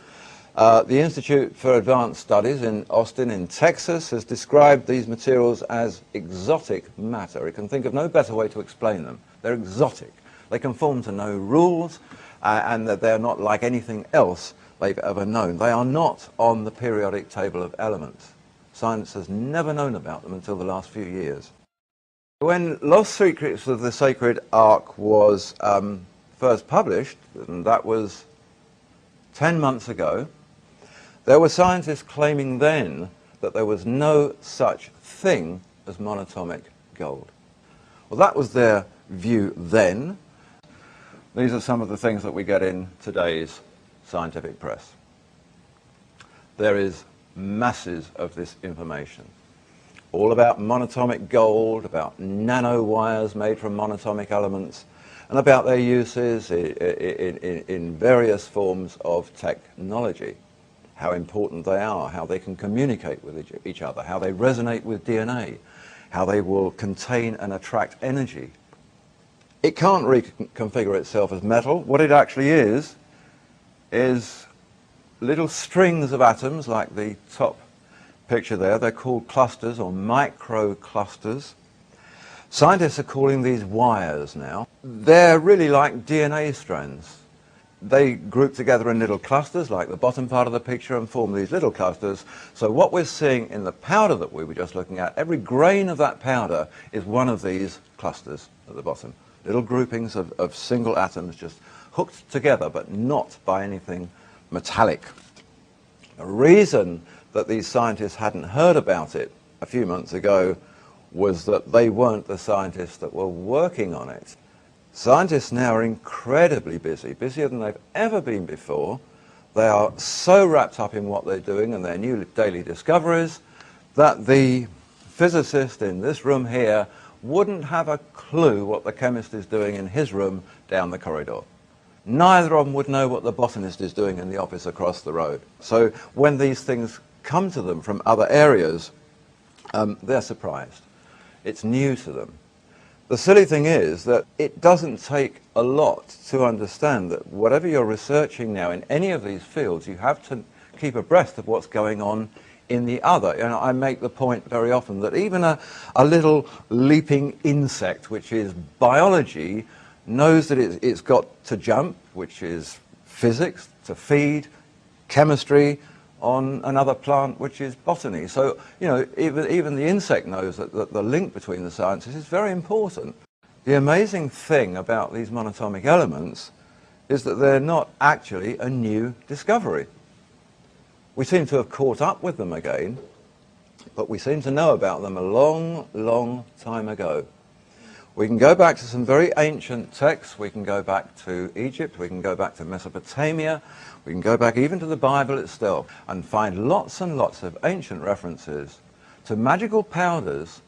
I: the Institute for Advanced Studies in Austin in Texas has described these materials as exotic matter. It can think of no better way to explain them. They're exotic. They conform to no rules, and that they're not like anything else they've ever known. They are not on the periodic table of elements. Science has never known about them until the last few years. When Lost Secrets of the Sacred Ark was first published, and that was 10 months ago, there were scientists claiming then that there was no such thing as monatomic gold. Well, that was their view then. These are some of the things that we get in today's scientific press. There is masses of this information, all about monatomic gold, about nanowires made from monatomic elements, and about their uses in various forms of technology, how important they are, how they can communicate with each other, how they resonate with DNA, how they will contain and attract energy. It can't reconfigure itself as metal. What it actually is little strings of atoms, like the top picture there. They're called clusters or microclusters. Scientists are calling these wires now. They're really like DNA strands. They group together in little clusters, like the bottom part of the picture, and form these little clusters. So what we're seeing in the powder that we were just looking at, every grain of that powder is one of these clusters at the bottom. Little groupings of single atoms just hooked together, but not by anything metallic. The reason that these scientists hadn't heard about it a few months ago was that they weren't the scientists that were working on it. Scientists now are incredibly busy, busier than they've ever been before. They are so wrapped up in what they're doing and their new daily discoveries that the physicist in this room here wouldn't have a clue what the chemist is doing in his room down the corridor. Neither of them would know what the botanist is doing in the office across the road. So when these things come to them from other areas, they're surprised. It's new to them. The silly thing is that it doesn't take a lot to understand that whatever you're researching now in any of these fields, you have to keep abreast of what's going on in the other. And I make the point very often that even a little leaping insect, which is biology, knows that it's got to jump, which is physics, to feed, chemistry, on another plant, which is botany. So, you know, even the insect knows that the link between the sciences is very important. The amazing thing about these monatomic elements is that they're not actually a new discovery. We seem to have caught up with them again, but we seem to know about them a long, long time ago. We can go back to some very ancient texts. We can go back to Egypt, we can go back to Mesopotamia, we can go back even to the Bible itself and find lots and lots of ancient references to magical powders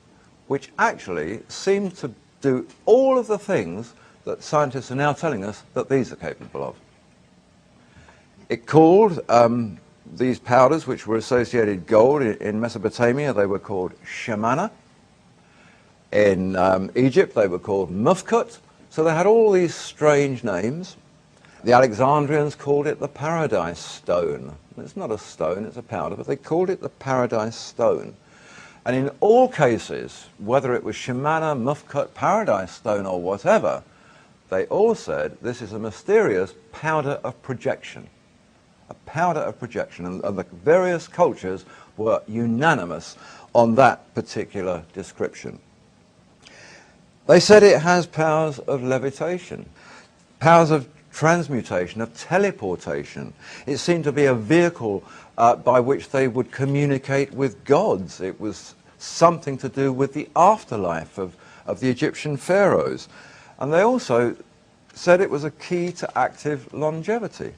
I: which actually seem to do all of the things that scientists are now telling us that these are capable of. It called these powders, which were associated gold in Mesopotamia, they were called shamana. In Egypt, they were called mufkut. So they had all these strange names. The Alexandrians called it the paradise stone. It's not a stone, it's a powder, but they called it the paradise stone. And in all cases, whether it was shamana, mufkut, paradise stone, or whatever, they all said this is a mysterious powder of projection. A powder of projection. And the various cultures were unanimous on that particular description. They said it has powers of levitation, powers of transmutation, of teleportation. It seemed to be a vehicle by which they would communicate with gods. It was something to do with the afterlife of the Egyptian pharaohs. And they also said it was a key to active longevity.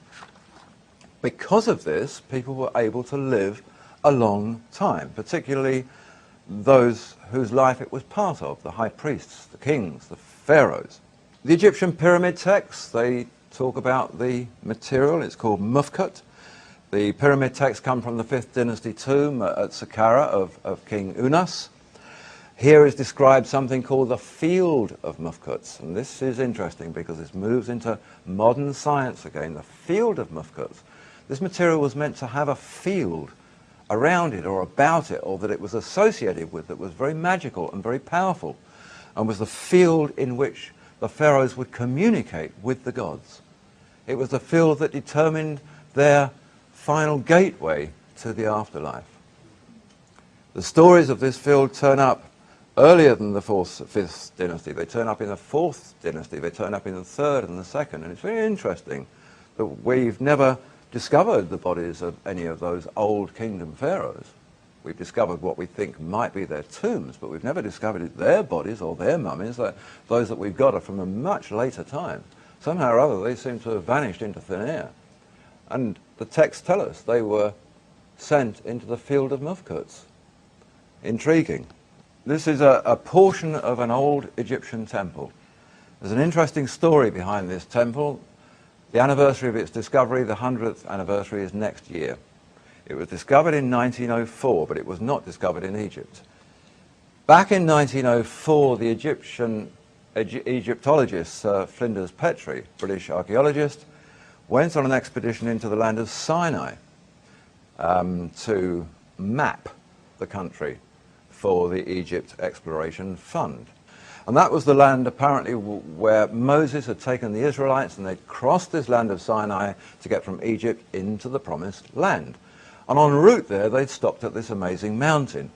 I: Because of this, people were able to live a long time, particularly those whose life it was part of, the high priests, the kings, the pharaohs. The Egyptian pyramid texts, they talk about the material. It's called mufkut. The pyramid texts come from the 5th dynasty tomb at Saqqara of King Unas. Here is described something called the field of mufkuts, and this is interesting because this moves into modern science again, the field of mufkuts. This material was meant to have a field around it or about it, or that it was associated with, that was very magical and very powerful, and was the field in which the pharaohs would communicate with the gods. It was the field that determined their final gateway to the afterlife. The stories of this field turn up earlier than the 5th dynasty. They turn up in the 4th dynasty. They turn up in the 3rd and the 2nd. And it's very interesting that we've never discovered the bodies of any of those old kingdom pharaohs. We've discovered what we think might be their tombs, but we've never discovered their bodies or their mummies. Those that we've got are from a much later time. Somehow or other, they seem to have vanished into thin air. And the texts tell us they were sent into the field of mufkuts. Intriguing. This is a portion of an old Egyptian temple. There's an interesting story behind this temple. The anniversary of its discovery, the 100th anniversary, is next year. It was discovered in 1904, but it was not discovered in Egypt. Back in 1904, the Egyptologist Flinders Petrie, British archaeologist, went on an expedition into the land of Sinai to map the country for the Egypt Exploration Fund. And that was the land apparently where Moses had taken the Israelites and they'd crossed this land of Sinai to get from Egypt into the Promised Land. And en route there, they'd stopped at this amazing mountain.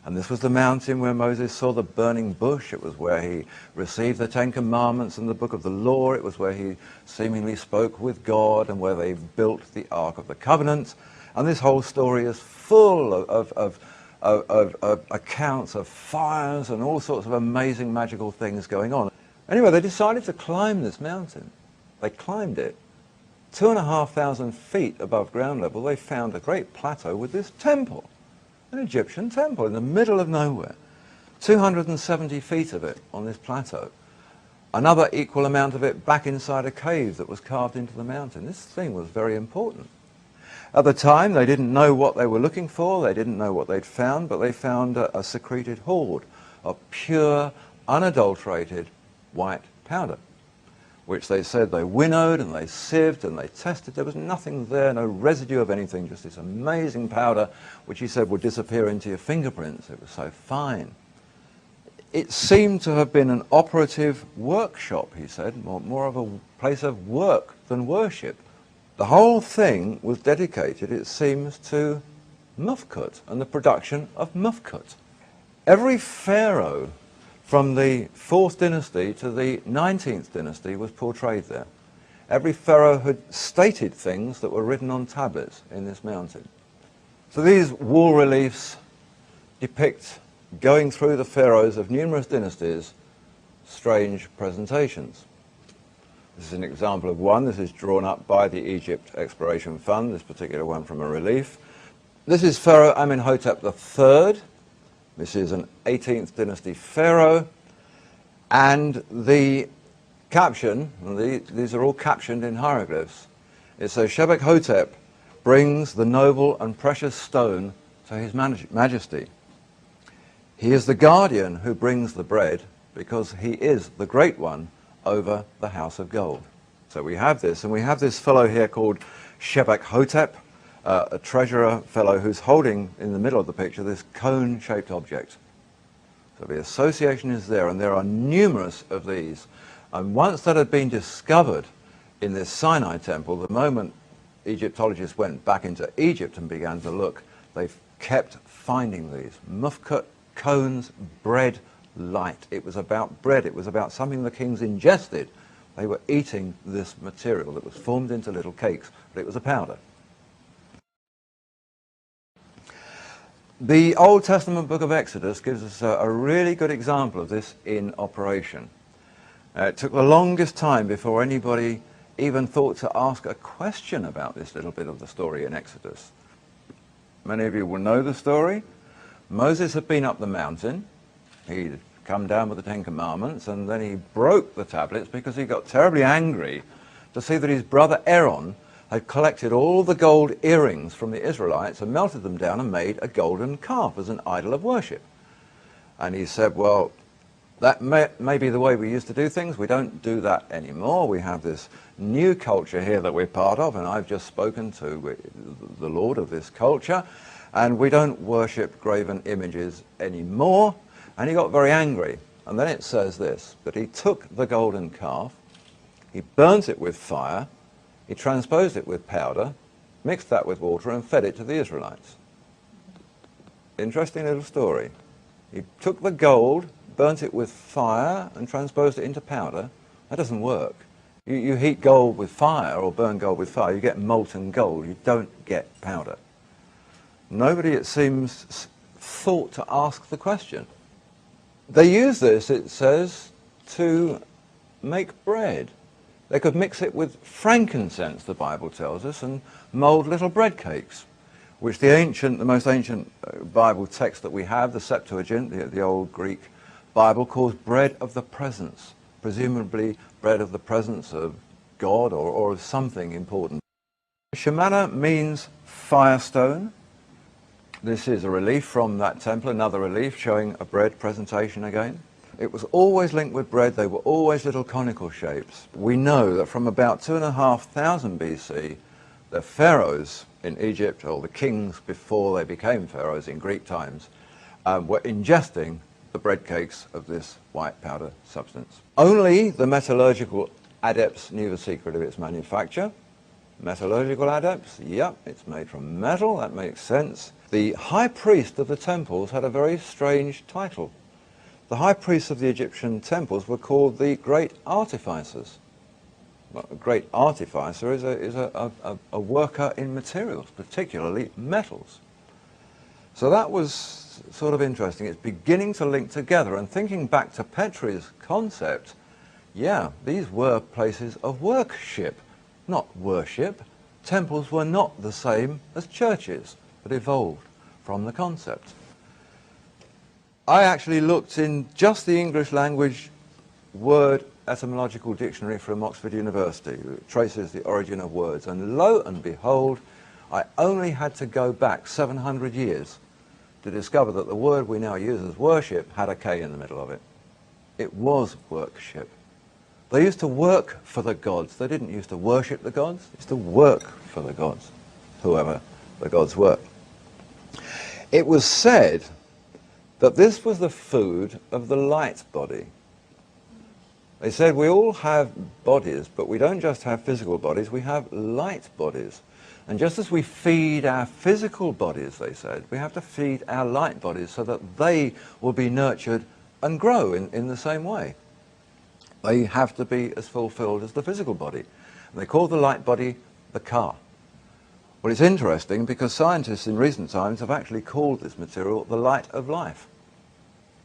I: And this was the mountain where Moses saw the burning bush. It was where he received the 10 Commandments and the Book of the Law. It was where he seemingly spoke with God and where they built the Ark of the Covenant. And this whole story is full of accounts of fires and all sorts of amazing magical things going on. Anyway, they decided to climb this mountain. They climbed it. 2,500 feet above ground level, they found a great plateau with this temple, an Egyptian temple in the middle of nowhere. 270 feet of it on this plateau. Another equal amount of it back inside a cave that was carved into the mountain. This thing was very important. At the time, they didn't know what they were looking for, they didn't know what they'd found, but they found a secreted hoard of pure, unadulterated white powder, which they said they winnowed and they sieved and they tested. There was nothing there, no residue of anything, just this amazing powder, which he said would disappear into your fingerprints. It was so fine. It seemed to have been an operative workshop, he said, more of a place of work than worship. The whole thing was dedicated, it seems, to mufkut and the production of mufkut. Every pharaoh from the 4th dynasty to the 19th dynasty was portrayed there. Every pharaoh had stated things that were written on tablets in this mountain. So these wall reliefs depict, going through the pharaohs of numerous dynasties, strange presentations. This is an example of one. This is drawn up by the Egypt Exploration Fund, this particular one from a relief. This is Pharaoh Amenhotep III. This is an 18th dynasty pharaoh. And the caption, these are all captioned in hieroglyphs. It says, Shebek Hotep brings the noble and precious stone to his majesty. He is the guardian who brings the bread because he is the great one over the house of gold. So we have this, and we have this fellow here called Shebek Hotep, a treasurer fellow who's holding in the middle of the picture this cone-shaped object. So the association is there, and there are numerous of these. And once that had been discovered in this Sinai temple, the moment Egyptologists went back into Egypt and began to look, they kept finding these. Mufkut, cones, bread, light. It was about bread. It was about something the kings ingested. They were eating this material that was formed into little cakes, but it was a powder. The Old Testament book of Exodus gives us a really good example of this in operation. It took the longest time before anybody even thought to ask a question about this little bit of the story in Exodus. Many of you will know the story. Moses had been up the mountain. He'd come down with the Ten Commandments, and then he broke the tablets because he got terribly angry to see that his brother Aaron had collected all the gold earrings from the Israelites and melted them down and made a golden calf as an idol of worship. And he said, well, that may be the way we used to do things. We don't do that anymore. We have this new culture here that we're part of, and I've just spoken to the Lord of this culture, and we don't worship graven images anymore. And he got very angry. And then it says this, that he took the golden calf, he burnt it with fire, he transposed it with powder, mixed that with water, and fed it to the Israelites. Interesting little story. He took the gold, burnt it with fire, and transposed it into powder. That doesn't work. You heat gold with fire or burn gold with fire, you get molten gold. You don't get powder. Nobody, it seems, thought to ask the question. They use this, it says, to make bread. They could mix it with frankincense, the Bible tells us, and mold little bread cakes, which the most ancient Bible text that we have, the Septuagint, the old Greek Bible, calls bread of the presence, presumably bread of the presence of God or of something important. Shemana means firestone. This is a relief from that temple, another relief showing a bread presentation again. It was always linked with bread. They were always little conical shapes. We know that from about 2,500 BC, the pharaohs in Egypt, or the kings before they became pharaohs in Greek times, were ingesting the bread cakes of this white powder substance. Only the metallurgical adepts knew the secret of its manufacture. Metallurgical adepts, yep, it's made from metal, that makes sense. The high priest of the temples had a very strange title. The high priests of the Egyptian temples were called the great artificers. Well, a great artificer is a worker in materials, particularly metals. So that was sort of interesting. It's beginning to link together, and thinking back to Petrie's concept, yeah, these were places of worship, not worship. Temples were not the same as churches, but evolved from the concept. I actually looked in just the English language word etymological dictionary from Oxford University. It traces the origin of words, and lo and behold, I only had to go back 700 years to discover that the word we now use as worship had a K in the middle of it. It was worship. They used to work for the gods. They didn't used to worship the gods. They used to work for the gods, whoever the gods were. It was said that this was the food of the light body. They said we all have bodies, but we don't just have physical bodies, we have light bodies. And just as we feed our physical bodies, they said, we have to feed our light bodies so that they will be nurtured and grow in the same way. They have to be as fulfilled as the physical body. And they call the light body the car. Well, it's interesting because scientists in recent times have actually called this material the light of life,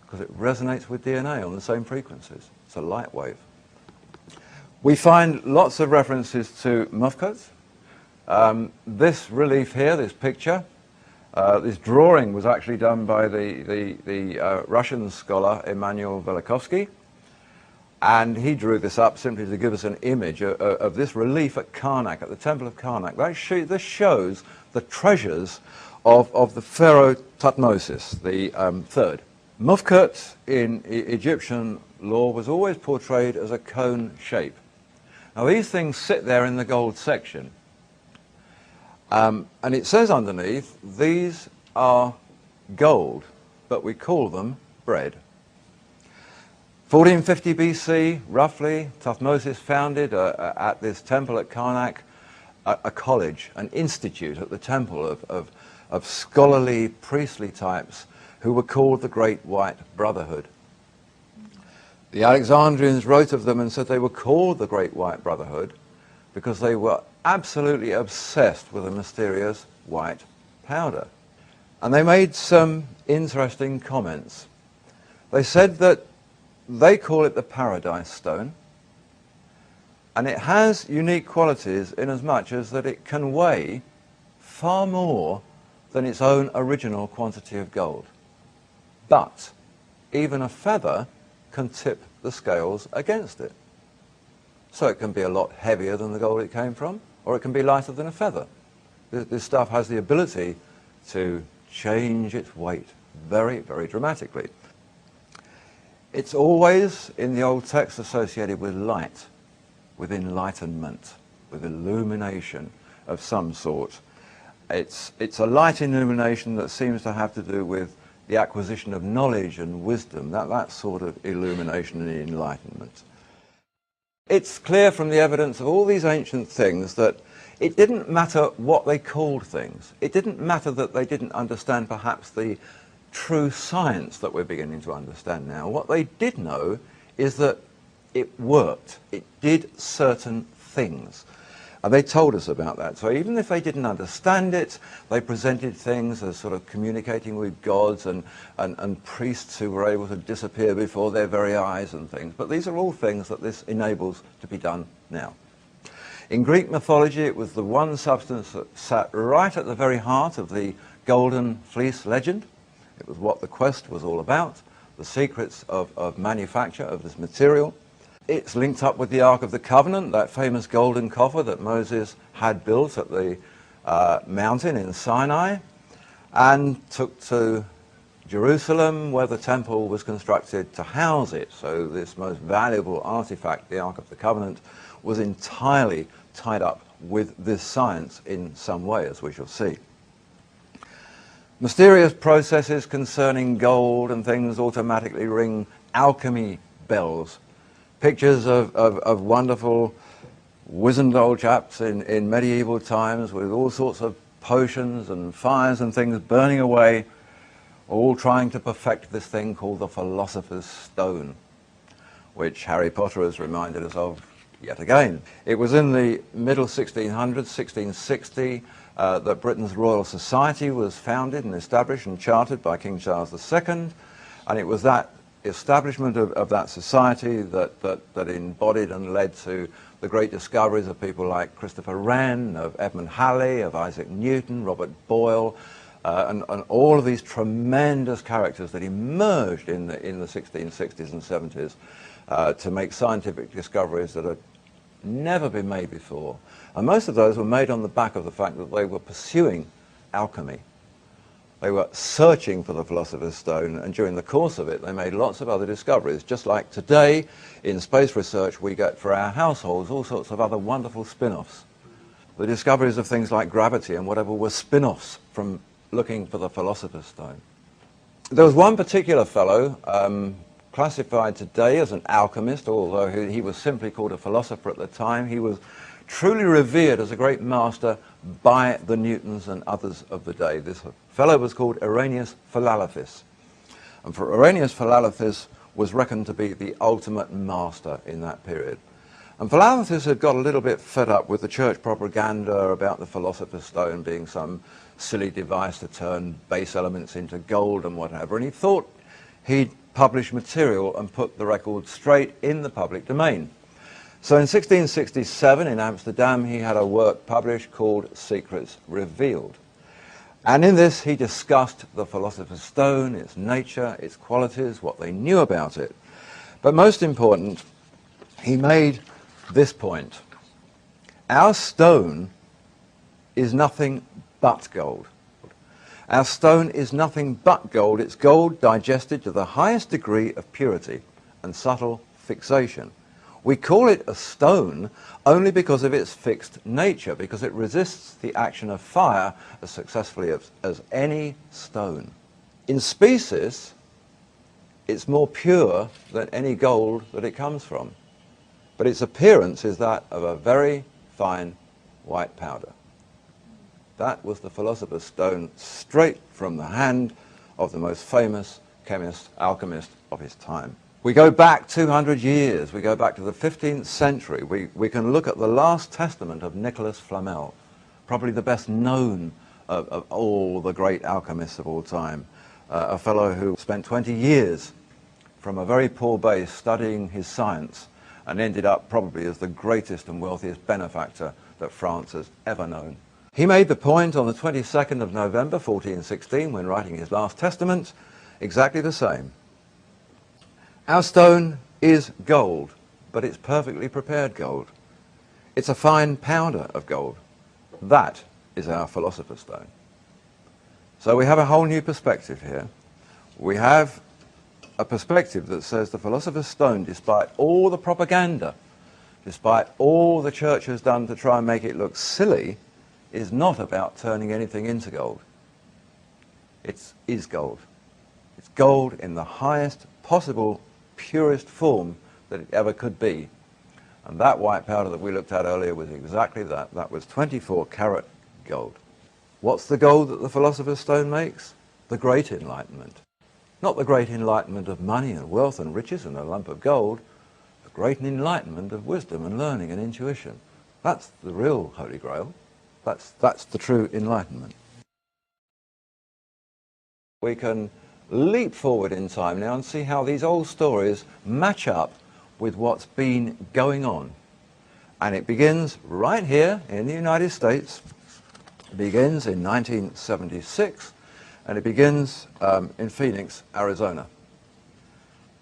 I: because it resonates with DNA on the same frequencies. It's a light wave. We find lots of references to mufkats. This relief here, this picture, this drawing was actually done by the Russian scholar Emanuel Velikovsky, and he drew this up simply to give us an image of this relief at Karnak, at the Temple of Karnak. This shows the treasures of the Pharaoh Thutmose the third. Mufkat in Egyptian law was always portrayed as a cone shape. Now these things sit there in the gold section, and it says underneath, these are gold, but we call them bread. 1450 BC, roughly, Thutmose founded at this temple at Karnak a college, an institute at the temple of scholarly, priestly types who were called the Great White Brotherhood. The Alexandrians wrote of them and said they were called the Great White Brotherhood because they were absolutely obsessed with a mysterious white powder. And they made some interesting comments. They said that they call it the Paradise Stone, And it has unique qualities in as much as that it can weigh far more than its own original quantity of gold. But even a feather can tip the scales against it. So it can be a lot heavier than the gold it came from, or it can be lighter than a feather. This stuff has the ability to change its weight very, very dramatically. It's always, in the old text, associated with light, with enlightenment, with illumination of some sort. It's a light illumination that seems to have to do with the acquisition of knowledge and wisdom, that sort of illumination and enlightenment. It's clear from the evidence of all these ancient things that it didn't matter what they called things. It didn't matter that they didn't understand perhaps the true science that we're beginning to understand now. What they did know is that it worked. It did certain things. And they told us about that. So even if they didn't understand it, they presented things as sort of communicating with gods and priests who were able to disappear before their very eyes and things. But these are all things that this enables to be done now. In Greek mythology, it was the one substance that sat right at the very heart of the Golden Fleece legend. It was what the quest was all about, the secrets of manufacture of this material. It's linked up with the Ark of the Covenant, that famous golden coffer that Moses had built at the mountain in Sinai, and took to Jerusalem, where the temple was constructed to house it. So this most valuable artifact, the Ark of the Covenant, was entirely tied up with this science in some way, as we shall see. Mysterious processes concerning gold and things automatically ring alchemy bells. Pictures of wonderful wizened old chaps in medieval times with all sorts of potions and fires and things burning away, all trying to perfect this thing called the Philosopher's Stone, which Harry Potter has reminded us of yet again. It was in the middle 1600s, 1660, that Britain's Royal Society was founded and established and chartered by King Charles II, and it was that establishment of that society that embodied and led to the great discoveries of people like Christopher Wren, of Edmund Halley, of Isaac Newton, Robert Boyle, and all of these tremendous characters that emerged in the 1660s and 70s to make scientific discoveries that had never been made before. And most of those were made on the back of the fact that they were pursuing alchemy. They were searching for the Philosopher's Stone, and during the course of it they made lots of other discoveries. Just like today in space research we get for our households all sorts of other wonderful spin-offs. The discoveries of things like gravity and whatever were spin-offs from looking for the Philosopher's Stone. There was one particular fellow classified today as an alchemist, although he was simply called a philosopher at the time. He was truly revered as a great master by the Newtons and others of the day. This fellow was called Irenaeus Philalathus. And for Irenaeus Philalathus was reckoned to be the ultimate master in that period. And Philalathus had got a little bit fed up with the church propaganda about the Philosopher's Stone being some silly device to turn base elements into gold and whatever, and he thought he'd publish material and put the record straight in the public domain. So in 1667 in Amsterdam he had a work published called Secrets Revealed. And in this he discussed the Philosopher's Stone, its nature, its qualities, what they knew about it. But most important, he made this point. Our stone is nothing but gold. Our stone is nothing but gold. It's gold digested to the highest degree of purity and subtle fixation. We call it a stone only because of its fixed nature, because it resists the action of fire as successfully as any stone. In species, it's more pure than any gold that it comes from, but its appearance is that of a very fine white powder. That was the Philosopher's Stone, straight from the hand of the most famous chemist, alchemist of his time. We go back 200 years, we go back to the 15th century, we can look at the last testament of Nicholas Flamel, probably the best known of all the great alchemists of all time, a fellow who spent 20 years from a very poor base studying his science and ended up probably as the greatest and wealthiest benefactor that France has ever known. He made the point on the 22nd of November 1416 when writing his last testament, exactly the same. Our stone is gold, but it's perfectly prepared gold. It's a fine powder of gold. That is our philosopher's stone. So we have a whole new perspective here. We have a perspective that says the philosopher's stone, despite all the propaganda, despite all the church has done to try and make it look silly, is not about turning anything into gold. It is gold. It's gold in the highest possible, purest form that it ever could be. And that white powder that we looked at earlier was exactly that. That was 24 karat gold. What's the gold that the philosopher's stone makes? The great enlightenment. Not the great enlightenment of money and wealth and riches and a lump of gold. The great enlightenment of wisdom and learning and intuition. That's the real Holy Grail. That's the true enlightenment. We can leap forward in time now and see how these old stories match up with what's been going on. And it begins right here in the United States. It begins in 1976, and it begins in Phoenix, Arizona.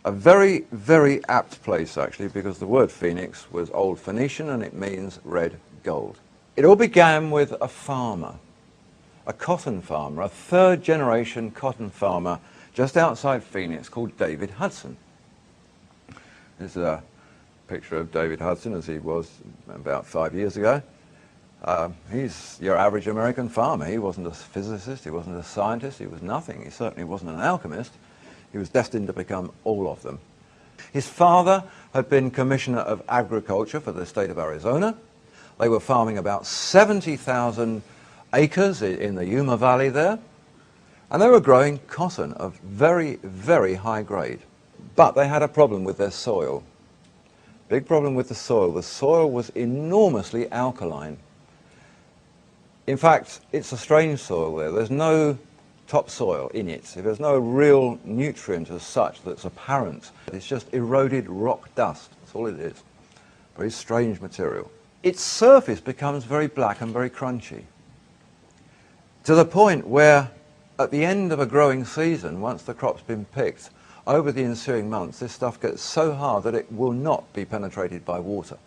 I: A very, very apt place, actually, because the word Phoenix was Old Phoenician and it means red gold. It all began with a farmer, a cotton farmer, a third-generation cotton farmer just outside Phoenix called David Hudson. This is a picture of David Hudson as he was about 5 years ago. He's your average American farmer. He wasn't a physicist, he wasn't a scientist, he was nothing. He certainly wasn't an alchemist. He was destined to become all of them. His father had been Commissioner of Agriculture for the state of Arizona. They were farming about 70,000 acres in the Yuma Valley there, and they were growing cotton of very, very high grade. But they had a problem with their soil. Big problem with the soil. The soil was enormously alkaline. In fact, it's a strange soil there. There's no topsoil in it. There's no real nutrient as such that's apparent. It's just eroded rock dust. That's all it is. Very strange material. Its surface becomes very black and very crunchy, to the point where at the end of a growing season, once the crop's been picked, over the ensuing months, this stuff gets so hard that it will not be penetrated by water.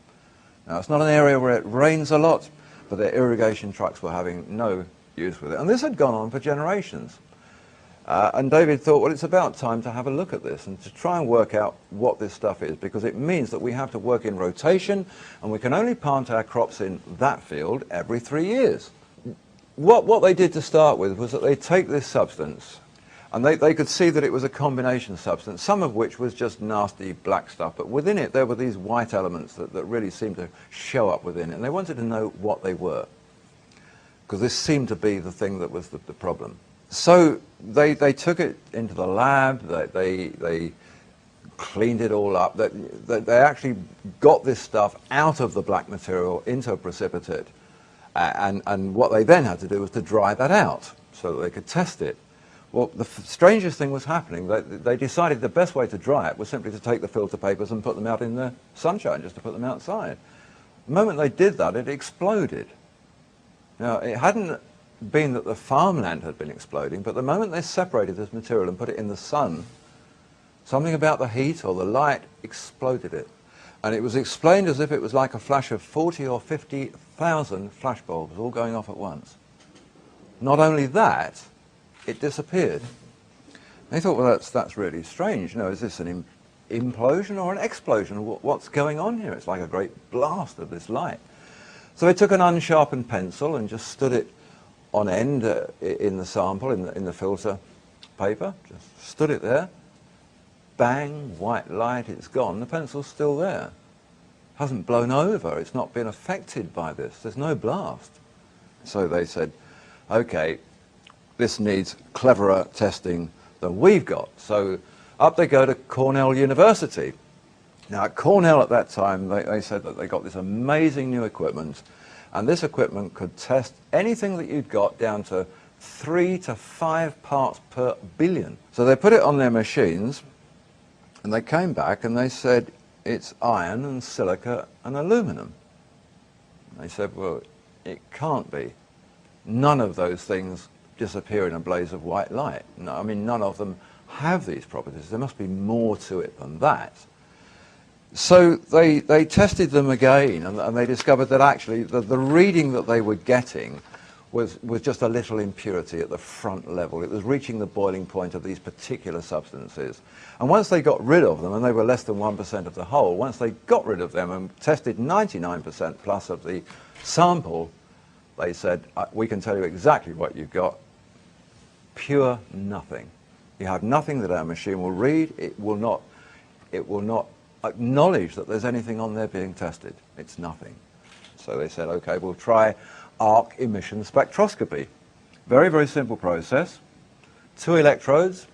I: Now, it's not an area where it rains a lot, but their irrigation trucks were having no use with it. And this had gone on for generations. And David thought, well, it's about time to have a look at this and to try and work out what this stuff is, because it means that we have to work in rotation, and we can only plant our crops in that field every 3 years. What they did to start with was that they take this substance, and they could see that it was a combination substance, some of which was just nasty black stuff, but within it there were these white elements that really seemed to show up within it, and they wanted to know what they were, because this seemed to be the thing that was the problem. So they took it into the lab, they cleaned it all up, they actually got this stuff out of the black material into a precipitate, and what they then had to do was to dry that out so that they could test it. Well, the strangest thing was happening. They decided the best way to dry it was simply to take the filter papers and put them out in the sunshine, just to put them outside. The moment they did that, it exploded. Now, it hadn't been that the farmland had been exploding, but the moment they separated this material and put it in the sun, something about the heat or the light exploded it. And it was explained as if it was like a flash of 40 or 50,000 flashbulbs all going off at once. Not only that, it disappeared. They thought, well, that's really strange. You know, is this an implosion or an explosion? What's going on here? It's like a great blast of this light. So they took an unsharpened pencil and just stood it on end in the sample, in the filter paper. Just stood it there. Bang, white light, it's gone. The pencil's still there. Hasn't blown over. It's not been affected by this. There's no blast. So they said, okay, this needs cleverer testing than we've got. So up they go to Cornell University. Now at Cornell at that time, they said that they got this amazing new equipment, and this equipment could test anything that you'd got down to 3 to 5 parts per billion. So they put it on their machines, and they came back and they said, it's iron and silica and aluminum. They said, well, it can't be. None of those things disappear in a blaze of white light. No, I mean, none of them have these properties. There must be more to it than that. So they tested them again, and they discovered that actually the reading that they were getting was just a little impurity at the front level. It was reaching the boiling point of these particular substances. And once they got rid of them, and they were less than 1% of the whole, once they got rid of them and tested 99% plus of the sample, they said, we can tell you exactly what you've got. Pure nothing. You have nothing that our machine will read. It will not acknowledge that there's anything on there being tested. It's nothing. So they said, okay, we'll try arc emission spectroscopy. Very, very simple process. 2 electrodes.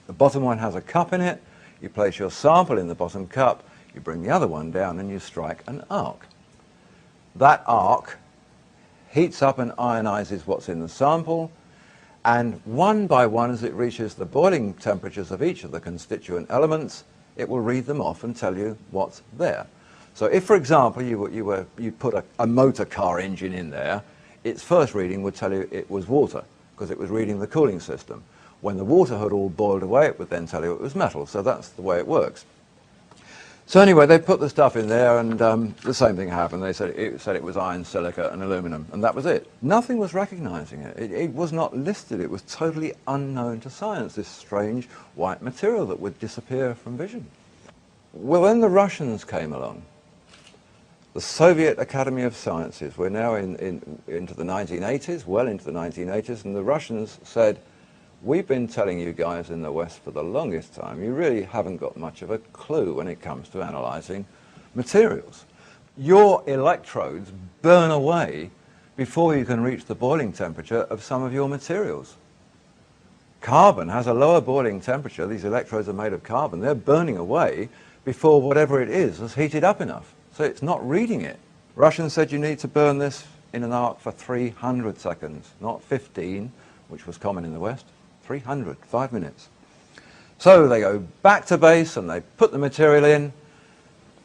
I: The bottom one has a cup in it. You place your sample in the bottom cup. You bring the other one down and you strike an arc. That arc heats up and ionizes what's in the sample, and one by one, as it reaches the boiling temperatures of each of the constituent elements, it will read them off and tell you what's there. So if, for example, you put a motor car engine in there, its first reading would tell you it was water, because it was reading the cooling system. When the water had all boiled away, it would then tell you it was metal. So that's the way it works. So anyway, they put the stuff in there, and the same thing happened. They said it was iron, silica, and aluminum, and that was it. Nothing was recognizing it. It was not listed. It was totally unknown to science, this strange white material that would disappear from vision. Well, then the Russians came along. The Soviet Academy of Sciences. We're now into the 1980s, well into the 1980s, and the Russians said, we've been telling you guys in the West for the longest time, you really haven't got much of a clue when it comes to analyzing materials. Your electrodes burn away before you can reach the boiling temperature of some of your materials. Carbon has a lower boiling temperature. These electrodes are made of carbon. They're burning away before whatever it is has heated up enough. So it's not reading it. Russians said you need to burn this in an arc for 300 seconds, not 15, which was common in the West. 300, 5 minutes. So they go back to base and they put the material in,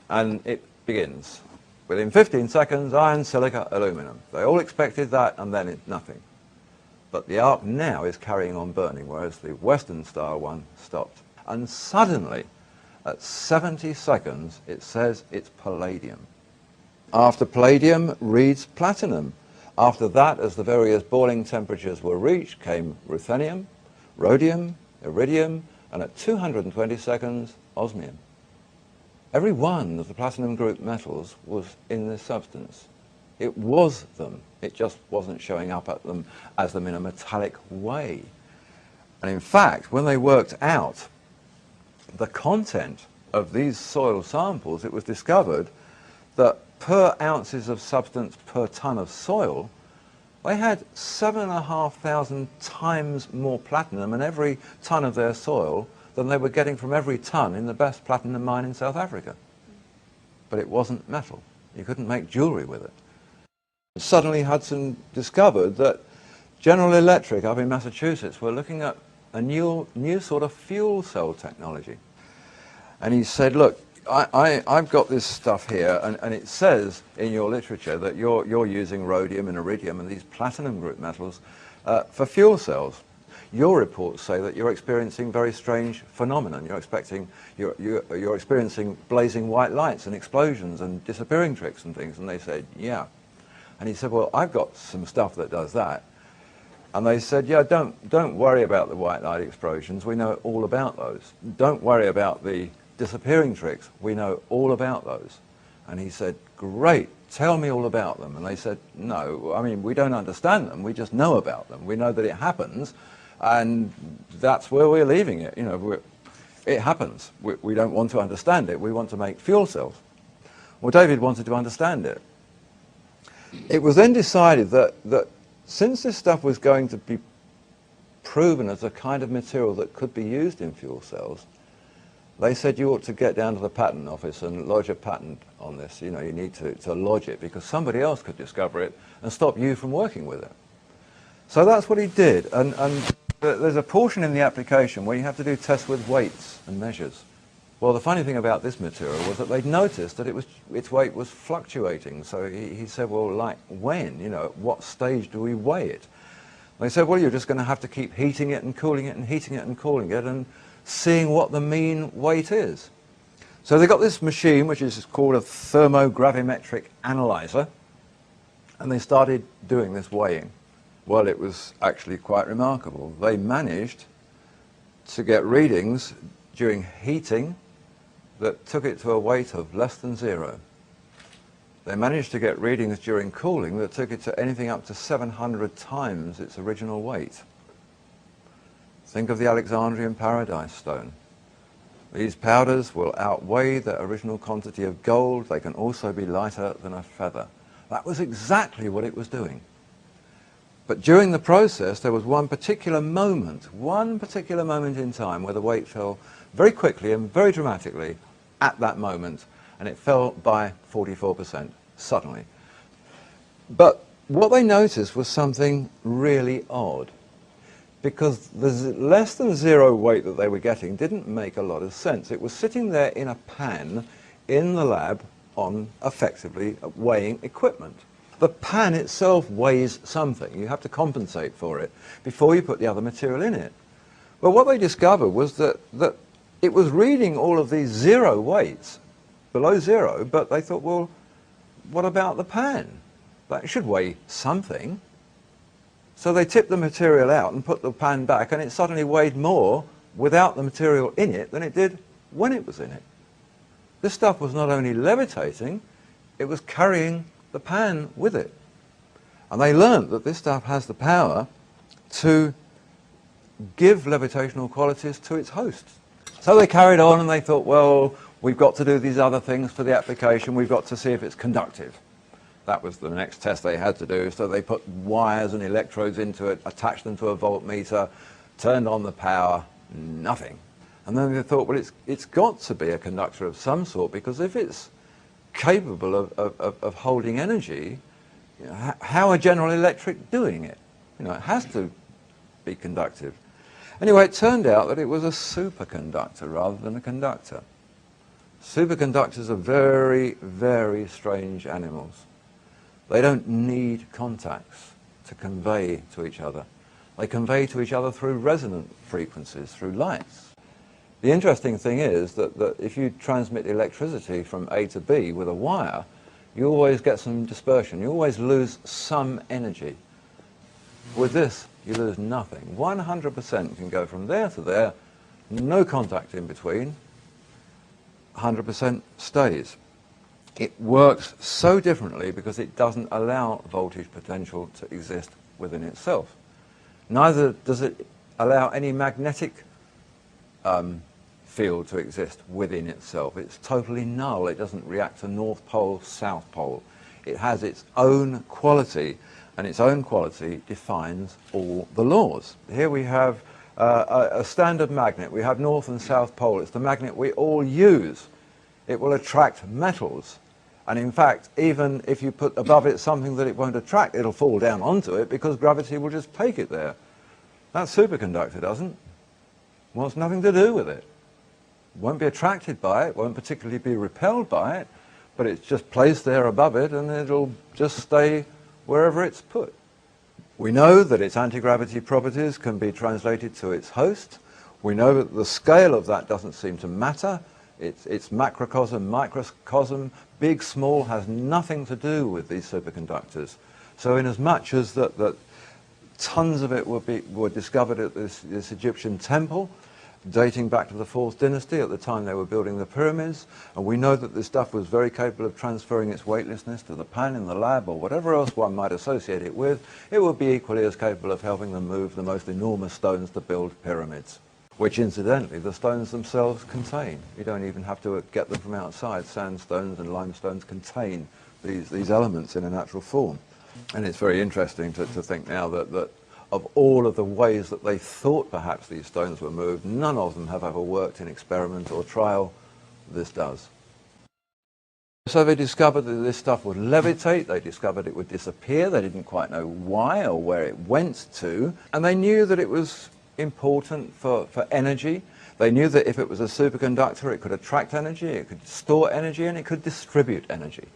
I: and it begins. Within 15 seconds, iron, silica, aluminum. They all expected that, and then it's nothing. But the arc now is carrying on burning, whereas the Western style one stopped. And suddenly, at 70 seconds, it says it's palladium. After palladium reads platinum. After that, as the various boiling temperatures were reached, came ruthenium, rhodium, iridium, and at 220 seconds, osmium. Every one of the platinum group metals was in this substance. It was them. It just wasn't showing up at them as them in a metallic way. And in fact, when they worked out the content of these soil samples, it was discovered that per ounces of substance per ton of soil, they had 7,500 times more platinum in every ton of their soil than they were getting from every ton in the best platinum mine in South Africa. But it wasn't metal. You couldn't make jewelry with it. Suddenly Hudson discovered that General Electric up in Massachusetts were looking at a new sort of fuel cell technology. And he said, look, I've got this stuff here, and it says in your literature that you're using rhodium and iridium and these platinum group metals for fuel cells. Your reports say that you're experiencing very strange phenomenon. You're experiencing blazing white lights and explosions and disappearing tricks and things. And they said, yeah. And he said, well, I've got some stuff that does that. And they said, yeah, don't worry about the white light explosions. We know all about those. Don't worry about the disappearing tricks. We know all about those. And he said, great, tell me all about them. And they said, no, I mean, we don't understand them. We just know about them. We know that it happens, and that's where we're leaving it. You know, it happens. We don't want to understand it. We want to make fuel cells. Well, David wanted to understand it. It was then decided that since this stuff was going to be proven as a kind of material that could be used in fuel cells, they said you ought to get down to the patent office and lodge a patent on this. You know, you need to lodge it because somebody else could discover it and stop you from working with it. So that's what he did. And there's a portion in the application where you have to do tests with weights and measures. Well, the funny thing about this material was that they'd noticed that its weight was fluctuating. So he said, well, like when? You know, at what stage do we weigh it? They said, well, you're just going to have to keep heating it and cooling it and heating it and cooling it and seeing what the mean weight is. So they got this machine, which is called a thermogravimetric analyzer, and they started doing this weighing. Well, it was actually quite remarkable. They managed to get readings during heating that took it to a weight of less than 0. They managed to get readings during cooling that took it to anything up to 700 times its original weight. Think of the Alexandrian Paradise Stone. These powders will outweigh their original quantity of gold. They can also be lighter than a feather. That was exactly what it was doing. But during the process, there was one particular moment in time where the weight fell very quickly and very dramatically at that moment, and it fell by 44% suddenly. But what they noticed was something really odd, because the less than 0 weight that they were getting didn't make a lot of sense. It was sitting there in a pan in the lab on effectively weighing equipment. The pan itself weighs something. You have to compensate for it before you put the other material in it. But what they discovered was that it was reading all of these 0 weights, below 0, but they thought, well, what about the pan? That should weigh something. So they tipped the material out and put the pan back, and it suddenly weighed more without the material in it than it did when it was in it. This stuff was not only levitating, it was carrying the pan with it. And they learned that this stuff has the power to give levitational qualities to its host. So they carried on and they thought, well, we've got to do these other things for the application. We've got to see if it's conductive. That was the next test they had to do. So they put wires and electrodes into it, attached them to a voltmeter, turned on the power, nothing. And then they thought, well, it's got to be a conductor of some sort, because if it's capable of holding energy, you know, how are General Electric doing it? You know, it has to be conductive. Anyway, it turned out that it was a superconductor rather than a conductor. Superconductors are very, very strange animals. They don't need contacts to convey to each other. They convey to each other through resonant frequencies, through lights. The interesting thing is that if you transmit electricity from A to B with a wire, you always get some dispersion. You always lose some energy. With this, you lose nothing. 100% can go from there to there, no contact in between, 100% stays. It works so differently because it doesn't allow voltage potential to exist within itself. Neither does it allow any magnetic field to exist within itself. It's totally null. It doesn't react to North Pole, South Pole. It has its own quality, and its own quality defines all the laws. Here we have a standard magnet. We have North and South Pole. It's the magnet we all use. It will attract metals. And in fact, even if you put above it something that it won't attract, it'll fall down onto it because gravity will just take it there. That superconductor doesn't. Wants nothing to do with it. Won't be attracted by it, won't particularly be repelled by it, but it's just placed there above it and it'll just stay wherever it's put. We know that its anti-gravity properties can be translated to its host. We know that the scale of that doesn't seem to matter. It's macrocosm, microcosm, big, small, has nothing to do with these superconductors. So in as much as that tons of it were discovered at this Egyptian temple, dating back to the 4th dynasty, at the time they were building the pyramids, and we know that this stuff was very capable of transferring its weightlessness to the pan in the lab or whatever else one might associate it with, it would be equally as capable of helping them move the most enormous stones to build pyramids, which incidentally the stones themselves contain. You don't even have to get them from outside. Sandstones and limestones contain these elements in a natural form. And it's very interesting to think now that of all of the ways that they thought perhaps these stones were moved, none of them have ever worked in experiment or trial. This does. So they discovered that this stuff would levitate, they discovered it would disappear, they didn't quite know why or where it went to, and they knew that it was important for energy. They knew that if it was a superconductor, it could attract energy, it could store energy, and it could distribute energy.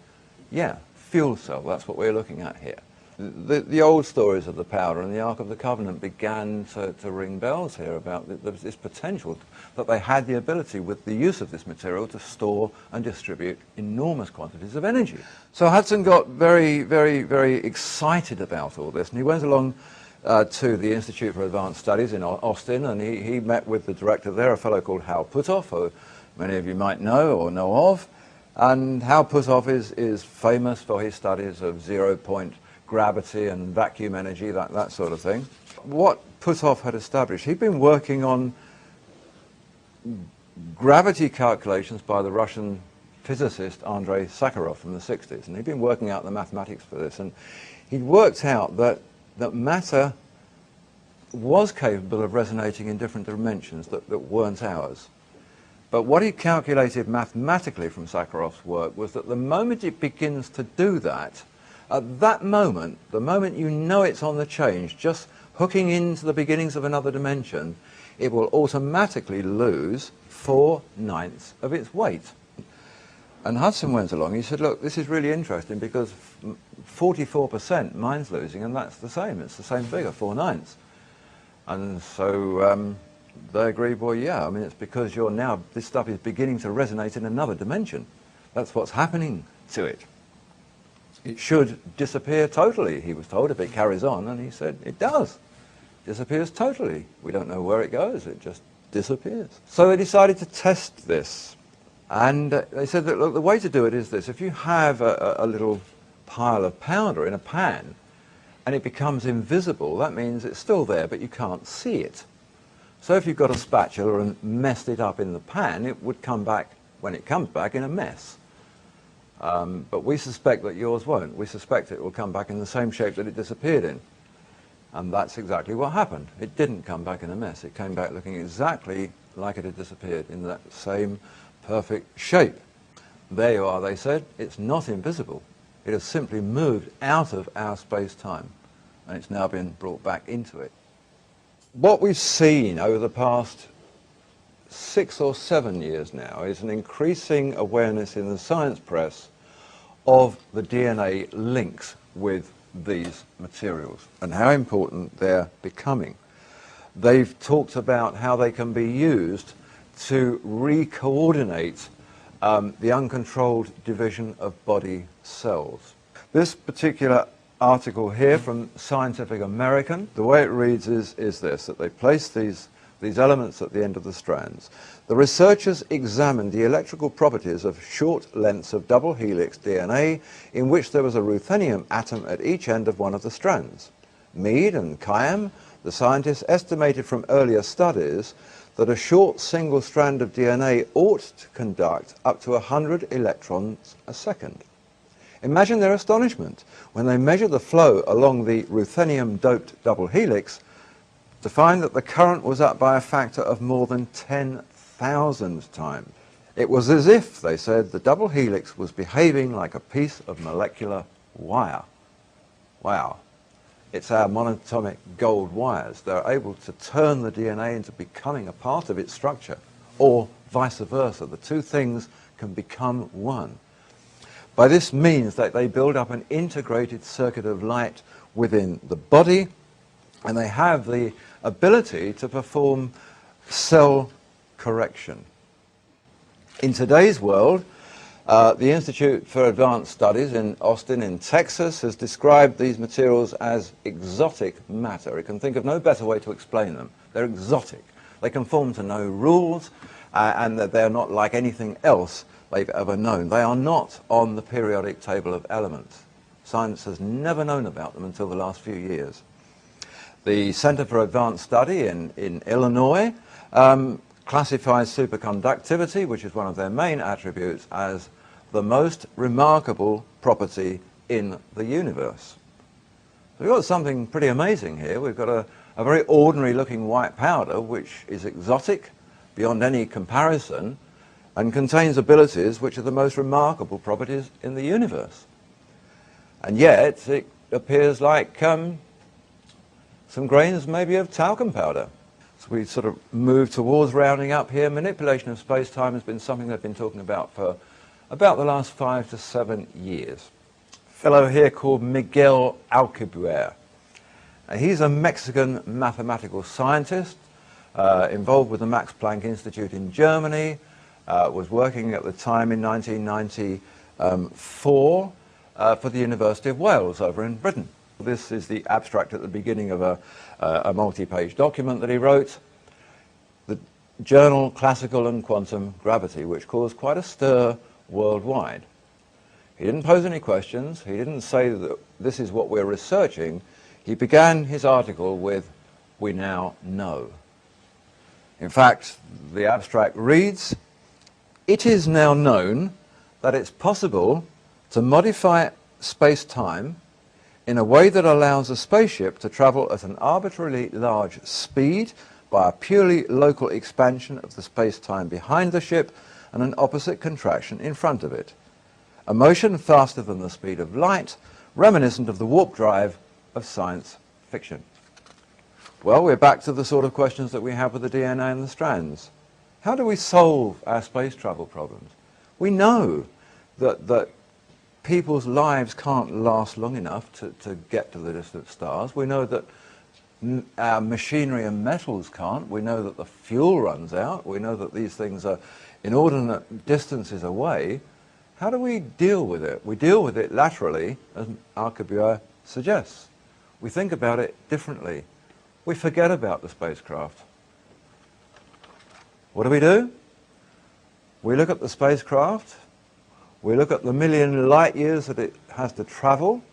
I: Yeah, fuel cell, that's what we're looking at here. The old stories of the powder and the Ark of the Covenant began to ring bells here about this potential that they had the ability with the use of this material to store and distribute enormous quantities of energy. So Hudson got very, very, very excited about all this, and he went along to the Institute for Advanced Studies in Austin, and he met with the director there, a fellow called Hal Puthoff, who many of you might know or know of. And Hal Puthoff is famous for his studies of zero-point gravity and vacuum energy, that sort of thing. What Puthoff had established, he'd been working on gravity calculations by the Russian physicist Andrei Sakharov from the 60s, and he'd been working out the mathematics for this, and he'd worked out that matter was capable of resonating in different dimensions that weren't ours. But what he calculated mathematically from Sakharov's work was that the moment it begins to do that, at that moment, the moment you know it's on the change, just hooking into the beginnings of another dimension, it will automatically lose 4/9 of its weight. And Hudson went along, he said, look, this is really interesting because 44% mine's losing, and that's the same, it's the same figure, 4/9. And so they agreed, well, yeah, I mean, it's because this stuff is beginning to resonate in another dimension. That's what's happening to it. It should disappear totally, he was told, if it carries on, and he said, it does. Disappears totally. We don't know where it goes, it just disappears. So they decided to test this. And they said that, look, the way to do it is this. If you have a little pile of powder in a pan, and it becomes invisible, that means it's still there, but you can't see it. So if you've got a spatula and messed it up in the pan, it would come back, when it comes back, in a mess. But we suspect that yours won't. We suspect it will come back in the same shape that it disappeared in. And that's exactly what happened. It didn't come back in a mess. It came back looking exactly like it had disappeared, in that same perfect shape. There you are, they said. It's not invisible. It has simply moved out of our space-time, and it's now been brought back into it. What we've seen over the past 6 or 7 years now is an increasing awareness in the science press of the DNA links with these materials and how important they're becoming. They've talked about how they can be used to re-coordinate the uncontrolled division of body cells. This particular article here from Scientific American, the way it reads is this, that they place these elements at the end of the strands. The researchers examined the electrical properties of short lengths of double helix DNA in which there was a ruthenium atom at each end of one of the strands. Mead and Khayyam, the scientists, estimated from earlier studies that a short single strand of DNA ought to conduct up to 100 electrons a second. Imagine their astonishment when they measured the flow along the ruthenium-doped double helix to find that the current was up by a factor of more than 10,000 times. It was as if, they said, the double helix was behaving like a piece of molecular wire. Wow. It's our monatomic gold wires. They're able to turn the DNA into becoming a part of its structure, or vice versa. The two things can become one. By this means that they build up an integrated circuit of light within the body, and they have the ability to perform cell correction. In today's world, the Institute for Advanced Studies in Austin in Texas has described these materials as exotic matter. It can think of no better way to explain them. They're exotic. They conform to no rules, and that they're not like anything else they've ever known. They are not on the periodic table of elements. Science has never known about them until the last few years. The Center for Advanced Study in Illinois classifies superconductivity, which is one of their main attributes, as the most remarkable property in the universe. So we've got something pretty amazing here. We've got a very ordinary looking white powder which is exotic beyond any comparison and contains abilities which are the most remarkable properties in the universe. And yet it appears like some grains maybe of talcum powder. So we sort of move towards rounding up here. Manipulation of space-time has been something they've been talking about for about the last 5 to 7 years. A fellow here called Miguel Alcubierre. He's a Mexican mathematical scientist involved with the Max Planck Institute in Germany, was working at the time in 1994 for the University of Wales over in Britain. This is the abstract at the beginning of a multi-page document that he wrote, the journal Classical and Quantum Gravity, which caused quite a stir worldwide. He didn't pose any questions. He didn't say that this is what we're researching. He began his article with, "We now know." In fact, the abstract reads, "It is now known that it's possible to modify space-time in a way that allows a spaceship to travel at an arbitrarily large speed by a purely local expansion of the space-time behind the ship and an opposite contraction in front of it. A motion faster than the speed of light, reminiscent of the warp drive of science fiction." Well, we're back to the sort of questions that we have with the DNA and the strands. How do we solve our space travel problems? We know that people's lives can't last long enough to get to the distant stars. We know that our machinery and metals can't. We know that the fuel runs out. We know that these things are inordinate distances away. How do we deal with it? We deal with it laterally, as Alcubierre suggests. We think about it differently. We forget about the spacecraft. What do? We look at the spacecraft, we look at the million light years that it has to travel,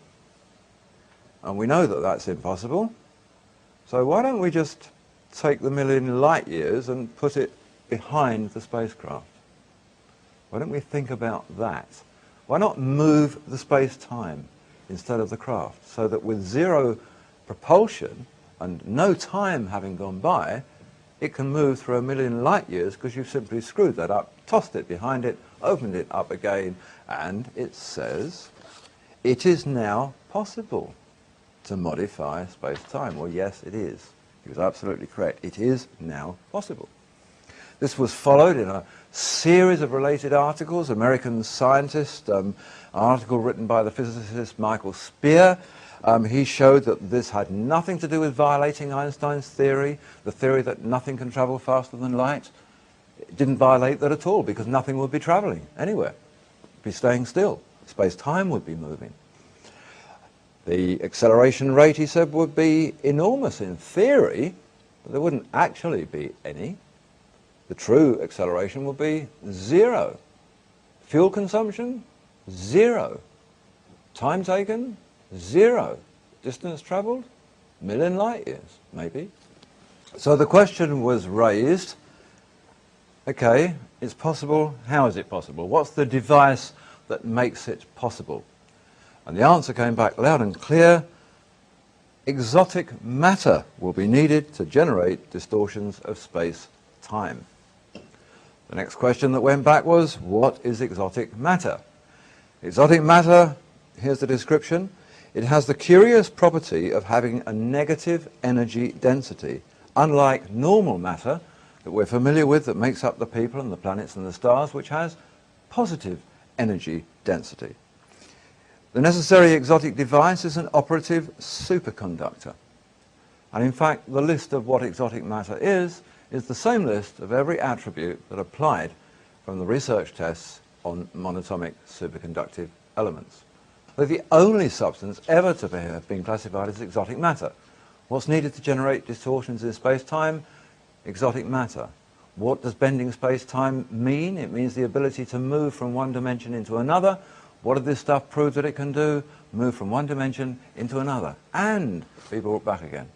I: and we know that that's impossible. So why don't we just take the million light years and put it behind the spacecraft? Why don't we think about that? Why not move the space-time instead of the craft, so that with zero propulsion and no time having gone by, it can move through a million light years because you've simply screwed that up, tossed it behind it, opened it up again, and it says, "It is now possible to modify space-time." Well, yes, it is. He was absolutely correct. It is now possible. This was followed in a series of related articles. American scientist, an article written by the physicist Michael Spear. He showed that this had nothing to do with violating Einstein's theory, the theory that nothing can travel faster than light. It didn't violate that at all, because nothing would be traveling anywhere. It would be staying still. Space-time would be moving. The acceleration rate, he said, would be enormous in theory, but there wouldn't actually be any. The true acceleration would be zero. Fuel consumption, zero. Time taken, zero. Distance traveled, million light years, maybe. So the question was raised, okay, it's possible, how is it possible? What's the device that makes it possible? And the answer came back loud and clear: exotic matter will be needed to generate distortions of space-time. The next question that went back was, what is exotic matter? Exotic matter, here's the description: it has the curious property of having a negative energy density, unlike normal matter that we're familiar with, that makes up the people and the planets and the stars, which has positive energy density. The necessary exotic device is an operative superconductor. And in fact, the list of what exotic matter is the same list of every attribute that applied from the research tests on monatomic superconductive elements. They're the only substance ever to have been classified as exotic matter. What's needed to generate distortions in space-time? Exotic matter. What does bending space-time mean? It means the ability to move from one dimension into another. What did this stuff prove that it can do? Move from one dimension into another and be brought back again.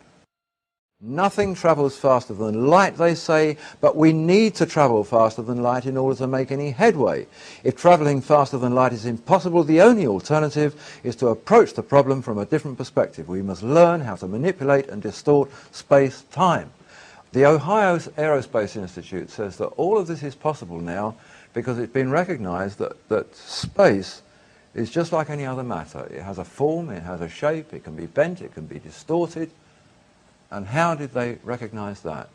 I: Nothing travels faster than light, they say, but we need to travel faster than light in order to make any headway. If traveling faster than light is impossible, the only alternative is to approach the problem from a different perspective. We must learn how to manipulate and distort space-time. The Ohio Aerospace Institute says that all of this is possible now because it's been recognized that space is just like any other matter. It has a form, it has a shape, it can be bent, it can be distorted. And how did they recognize that?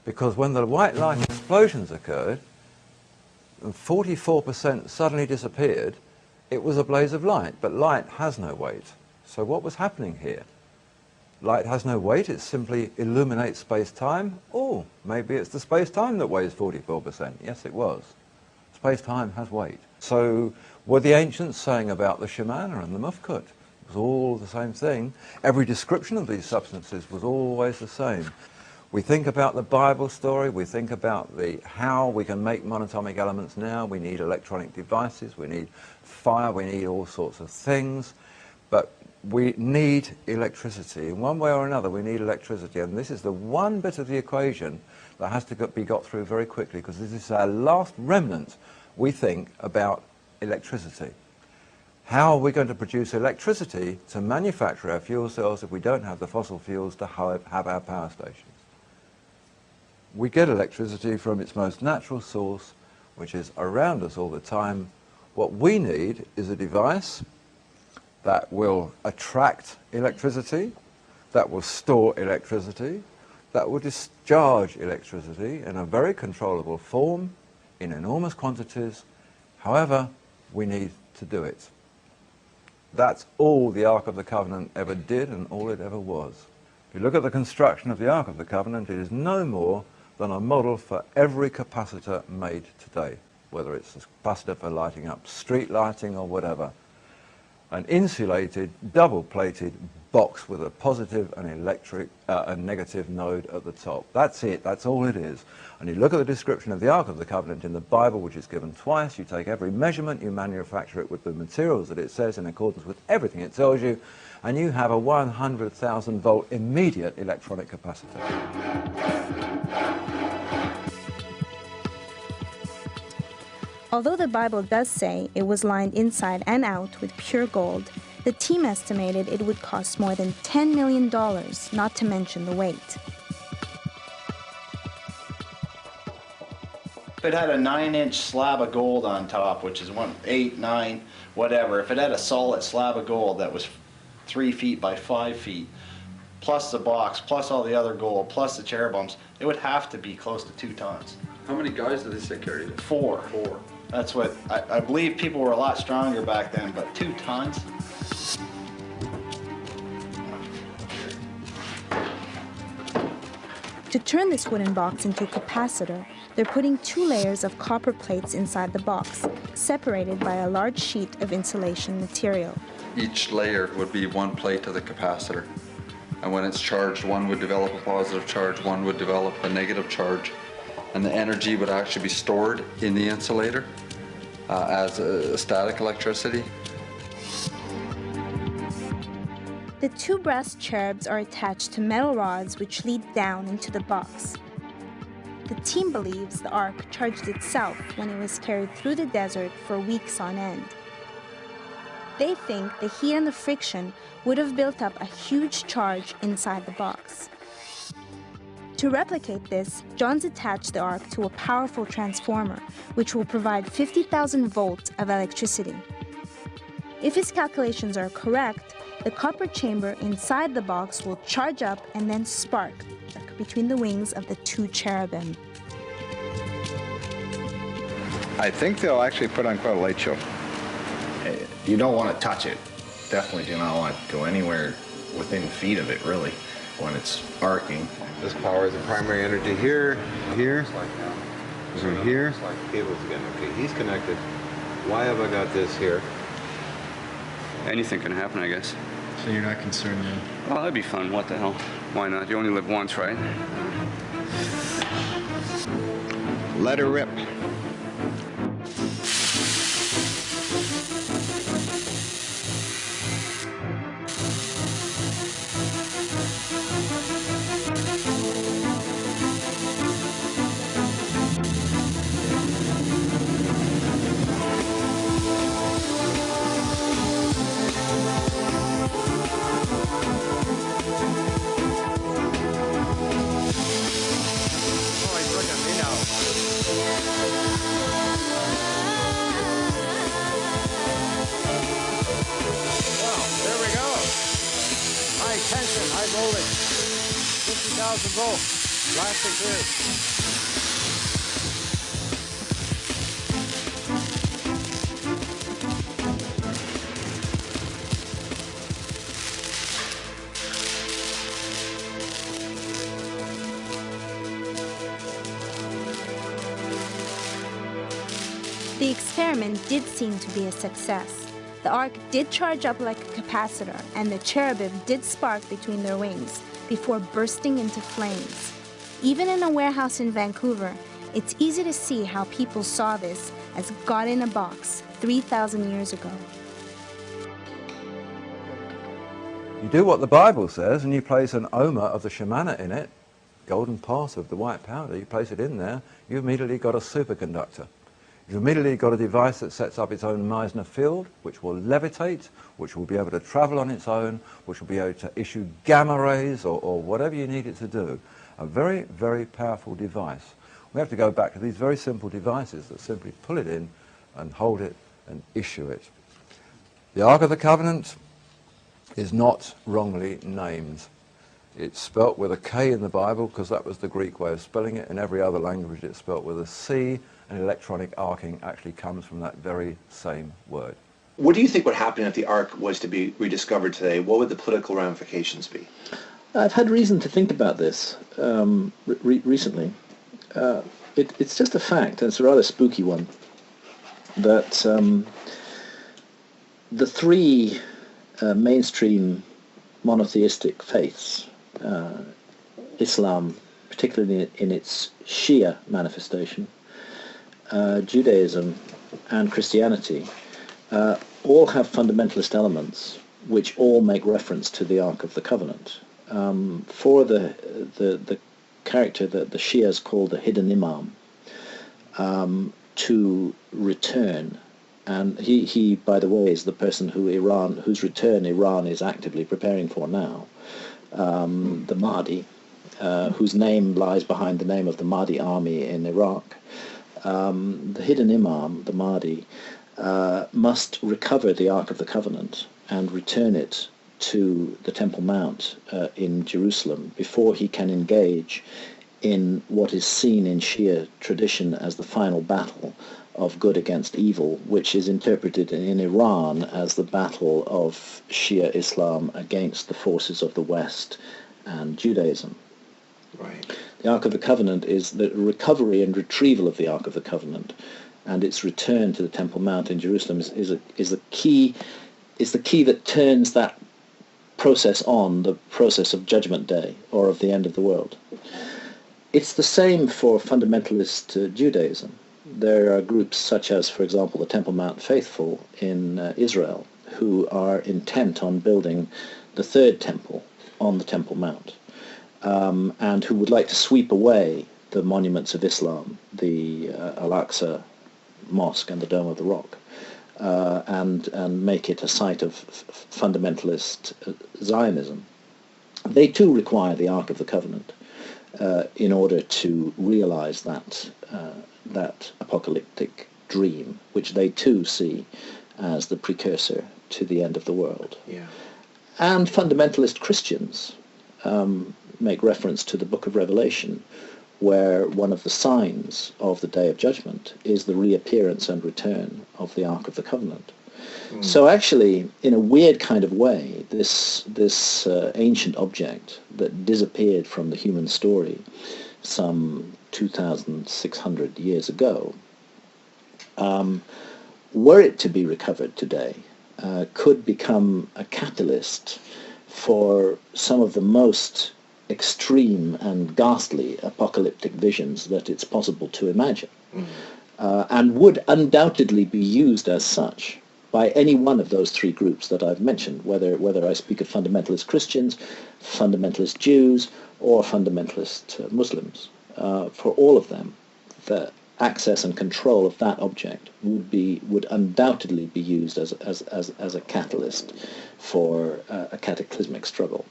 I: Because when the white light explosions occurred, and 44% suddenly disappeared, it was a blaze of light, but light has no weight. So what was happening here? Light has no weight, it simply illuminates space-time. Oh, maybe it's the space-time that weighs 44%. Yes, it was. Space-time has weight. So were the ancients saying about the Shemana and the Mufkut? It was all the same thing. Every description of these substances was always the same. We think about the Bible story, we think about how we can make monatomic elements now. We need electronic devices, we need fire, we need all sorts of things. But we need electricity. In one way or another, we need electricity. And this is the one bit of the equation that has to be got through very quickly, because this is our last remnant, we think, about electricity. How are we going to produce electricity to manufacture our fuel cells if we don't have the fossil fuels to have our power stations? We get electricity from its most natural source, which is around us all the time. What we need is a device that will attract electricity, that will store electricity, that will discharge electricity in a very controllable form, in enormous quantities. However, we need to do it. That's all the Ark of the Covenant ever did and all it ever was. If you look at the construction of the Ark of the Covenant, it is no more than a model for every capacitor made today, whether it's a capacitor for lighting up street lighting or whatever. An insulated, double-plated box with a positive and a negative node at the top. That's it, that's all it is. And you look at the description of the Ark of the Covenant in the Bible, which is given twice. You take every measurement, you manufacture it with the materials that it says in accordance with everything it tells you, and you have a 100,000 volt immediate electronic capacitor.
C: Although the Bible does say it was lined inside and out with pure gold, the team estimated it would cost more than $10 million, not to mention the weight.
J: If it had a 9-inch slab of gold on top, which is 8, 9, whatever, if it had a solid slab of gold that was 3 feet by 5 feet, plus the box, plus all the other gold, plus the cherubims, it would have to be close to 2 tons.
K: How many guys did they say carried it?
J: 4. That's what, I believe people were a lot stronger back then, but 2 tons?
C: To turn this wooden box into a capacitor, they're putting 2 layers of copper plates inside the box, separated by a large sheet of insulation material.
K: Each layer would be 1 plate of the capacitor. And when it's charged, one would develop a positive charge, one would develop a negative charge. And the energy would actually be stored in the insulator as static electricity.
C: The 2 brass cherubs are attached to metal rods which lead down into the box. The team believes the Ark charged itself when it was carried through the desert for weeks on end. They think the heat and the friction would have built up a huge charge inside the box. To replicate this, John's attached the Ark to a powerful transformer, which will provide 50,000 volts of electricity. If his calculations are correct, the copper chamber inside the box will charge up and then spark between the wings of the 2 cherubim.
D: I think they'll actually put on quite a light show.
J: You don't want to touch it. Definitely do not want to go anywhere within feet of it, really, when it's arcing.
D: This powers the primary energy here, here, through here. Cables again. Okay, he's connected. Why have I got this here?
L: Anything can happen, I guess.
M: So you're not concerned then?
L: Well, that'd be fun. What the hell? Why not? You only live once, right?
D: Let her rip.
I: High tension, high voltage, 50,000 volts. Blast and clear.
C: The experiment did seem to be a success. The ark did charge up like a capacitor, and the cherubim did spark between their wings before bursting into flames. Even in a warehouse in Vancouver, it's easy to see how people saw this as God in a box 3,000 years ago.
I: You do what the Bible says, and you place an omer of the Shemana in it, golden pot of the white powder, you place it in there, you've immediately got a superconductor. You've immediately got a device that sets up its own Meissner field, which will levitate, which will be able to travel on its own, which will be able to issue gamma rays or whatever you need it to do. A very, very powerful device. We have to go back to these very simple devices that simply pull it in and hold it and issue it. The Ark of the Covenant is not wrongly named. It's spelt with a K in the Bible because that was the Greek way of spelling it. In every other language it's spelt with a C, and electronic arcing actually comes from that very same word.
M: What do you think would happen if the Ark was to be rediscovered today? What would the political ramifications be?
F: I've had reason to think about this recently. It's just a fact, and it's a rather spooky one, that the three mainstream monotheistic faiths, Islam, particularly in its Shia manifestation, Judaism and Christianity, all have fundamentalist elements which all make reference to the Ark of the Covenant. For the character that the Shias call the hidden imam to return, and he by the way is the person whose return Iran is actively preparing for now, the Mahdi, whose name lies behind the name of the Mahdi army in Iraq. The hidden imam, the Mahdi, must recover the Ark of the Covenant and return it to the Temple Mount in Jerusalem before he can engage in what is seen in Shia tradition as the final battle of good against evil, which is interpreted in Iran as the battle of Shia Islam against the forces of the West and Judaism.
M: Right.
F: The Ark of the Covenant is the recovery and retrieval of the Ark of the Covenant, and its return to the Temple Mount in Jerusalem is the key that turns that process on, the process of Judgment Day or of the end of the world. It's the same for fundamentalist Judaism. There are groups such as, for example, the Temple Mount faithful in Israel, who are intent on building the third temple on the Temple Mount, and who would like to sweep away the monuments of Islam, the Al-Aqsa Mosque and the Dome of the Rock, and make it a site of fundamentalist Zionism. They too require the Ark of the Covenant in order to realize that apocalyptic dream, which they too see as the precursor to the end of the world.
M: Yeah.
F: And fundamentalist Christians make reference to the Book of Revelation, where one of the signs of the Day of Judgment is the reappearance and return of the Ark of the Covenant. So actually, in a weird kind of way, this ancient object that disappeared from the human story some 2,600 years ago, were it to be recovered today, could become a catalyst for some of the most extreme and ghastly apocalyptic visions that it's possible to imagine, and would undoubtedly be used as such by any one of those three groups that I've mentioned, whether I speak of fundamentalist Christians, fundamentalist Jews, or fundamentalist Muslims. For all of them, the access and control of that object would undoubtedly be used as a catalyst for a cataclysmic struggle.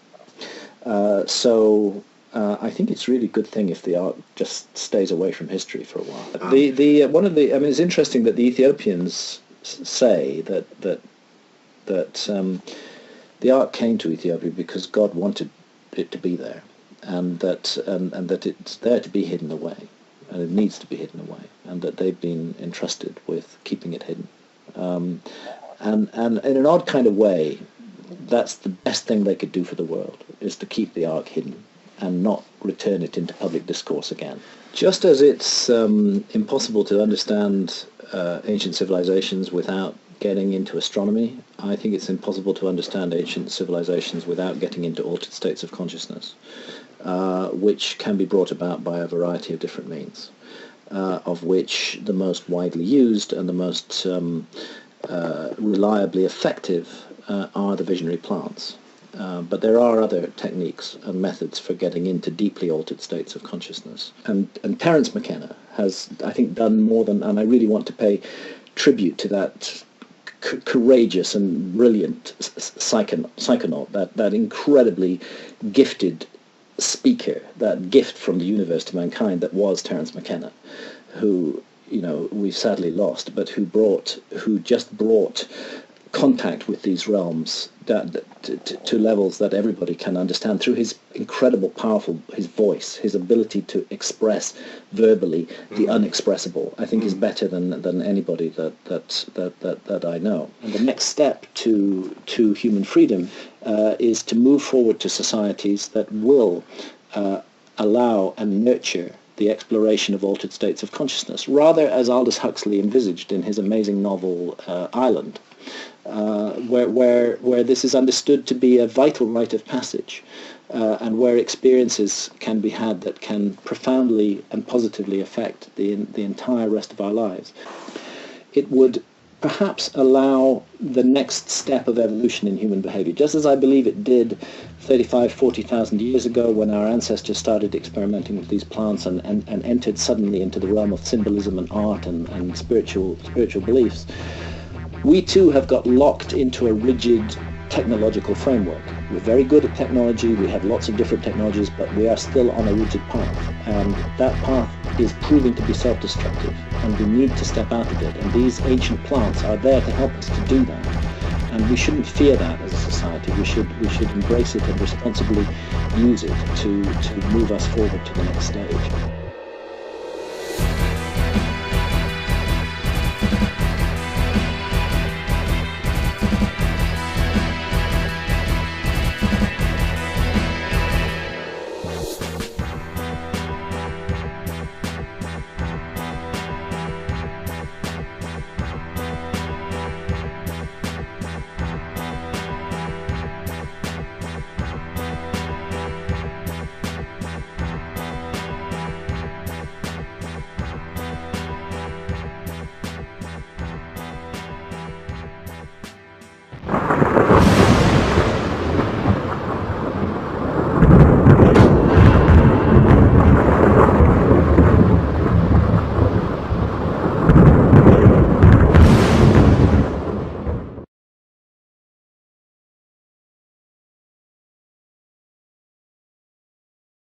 F: So I think it's a really good thing if the Ark just stays away from history for a while. It's interesting that the Ethiopians say that the Ark came to Ethiopia because God wanted it to be there, and that it's there to be hidden away, and it needs to be hidden away, and that they've been entrusted with keeping it hidden. And in an odd kind of way, that's the best thing they could do for the world, is to keep the Ark hidden and not return it into public discourse again. Just as it's impossible to understand ancient civilizations without getting into astronomy, I think it's impossible to understand ancient civilizations without getting into altered states of consciousness, which can be brought about by a variety of different means, of which the most widely used and the most reliably effective are the visionary plants. But there are other techniques and methods for getting into deeply altered states of consciousness. And Terence McKenna has, I think, done more than, and I really want to pay tribute to that courageous and brilliant psychonaut, that incredibly gifted speaker, that gift from the universe to mankind that was Terence McKenna, who, you know, we've sadly lost, but who just brought contact with these realms to levels that everybody can understand through his incredible, his voice, his ability to express verbally the unexpressible. I think is better than anybody that I know. And the next step to human freedom is to move forward to societies that will allow and nurture the exploration of altered states of consciousness, rather as Aldous Huxley envisaged in his amazing novel Island. Where this is understood to be a vital rite of passage, and where experiences can be had that can profoundly and positively affect the entire rest of our lives. It would perhaps allow the next step of evolution in human behavior, just as I believe it did 40,000 years ago when our ancestors started experimenting with these plants and entered suddenly into the realm of symbolism and art and spiritual beliefs. We too have got locked into a rigid technological framework. We're very good at technology, we have lots of different technologies, but we are still on a rigid path, and that path is proving to be self-destructive, and we need to step out of it, and these ancient plants are there to help us to do that, and we shouldn't fear that as a society. We should embrace it and responsibly use it to move us forward to the next stage.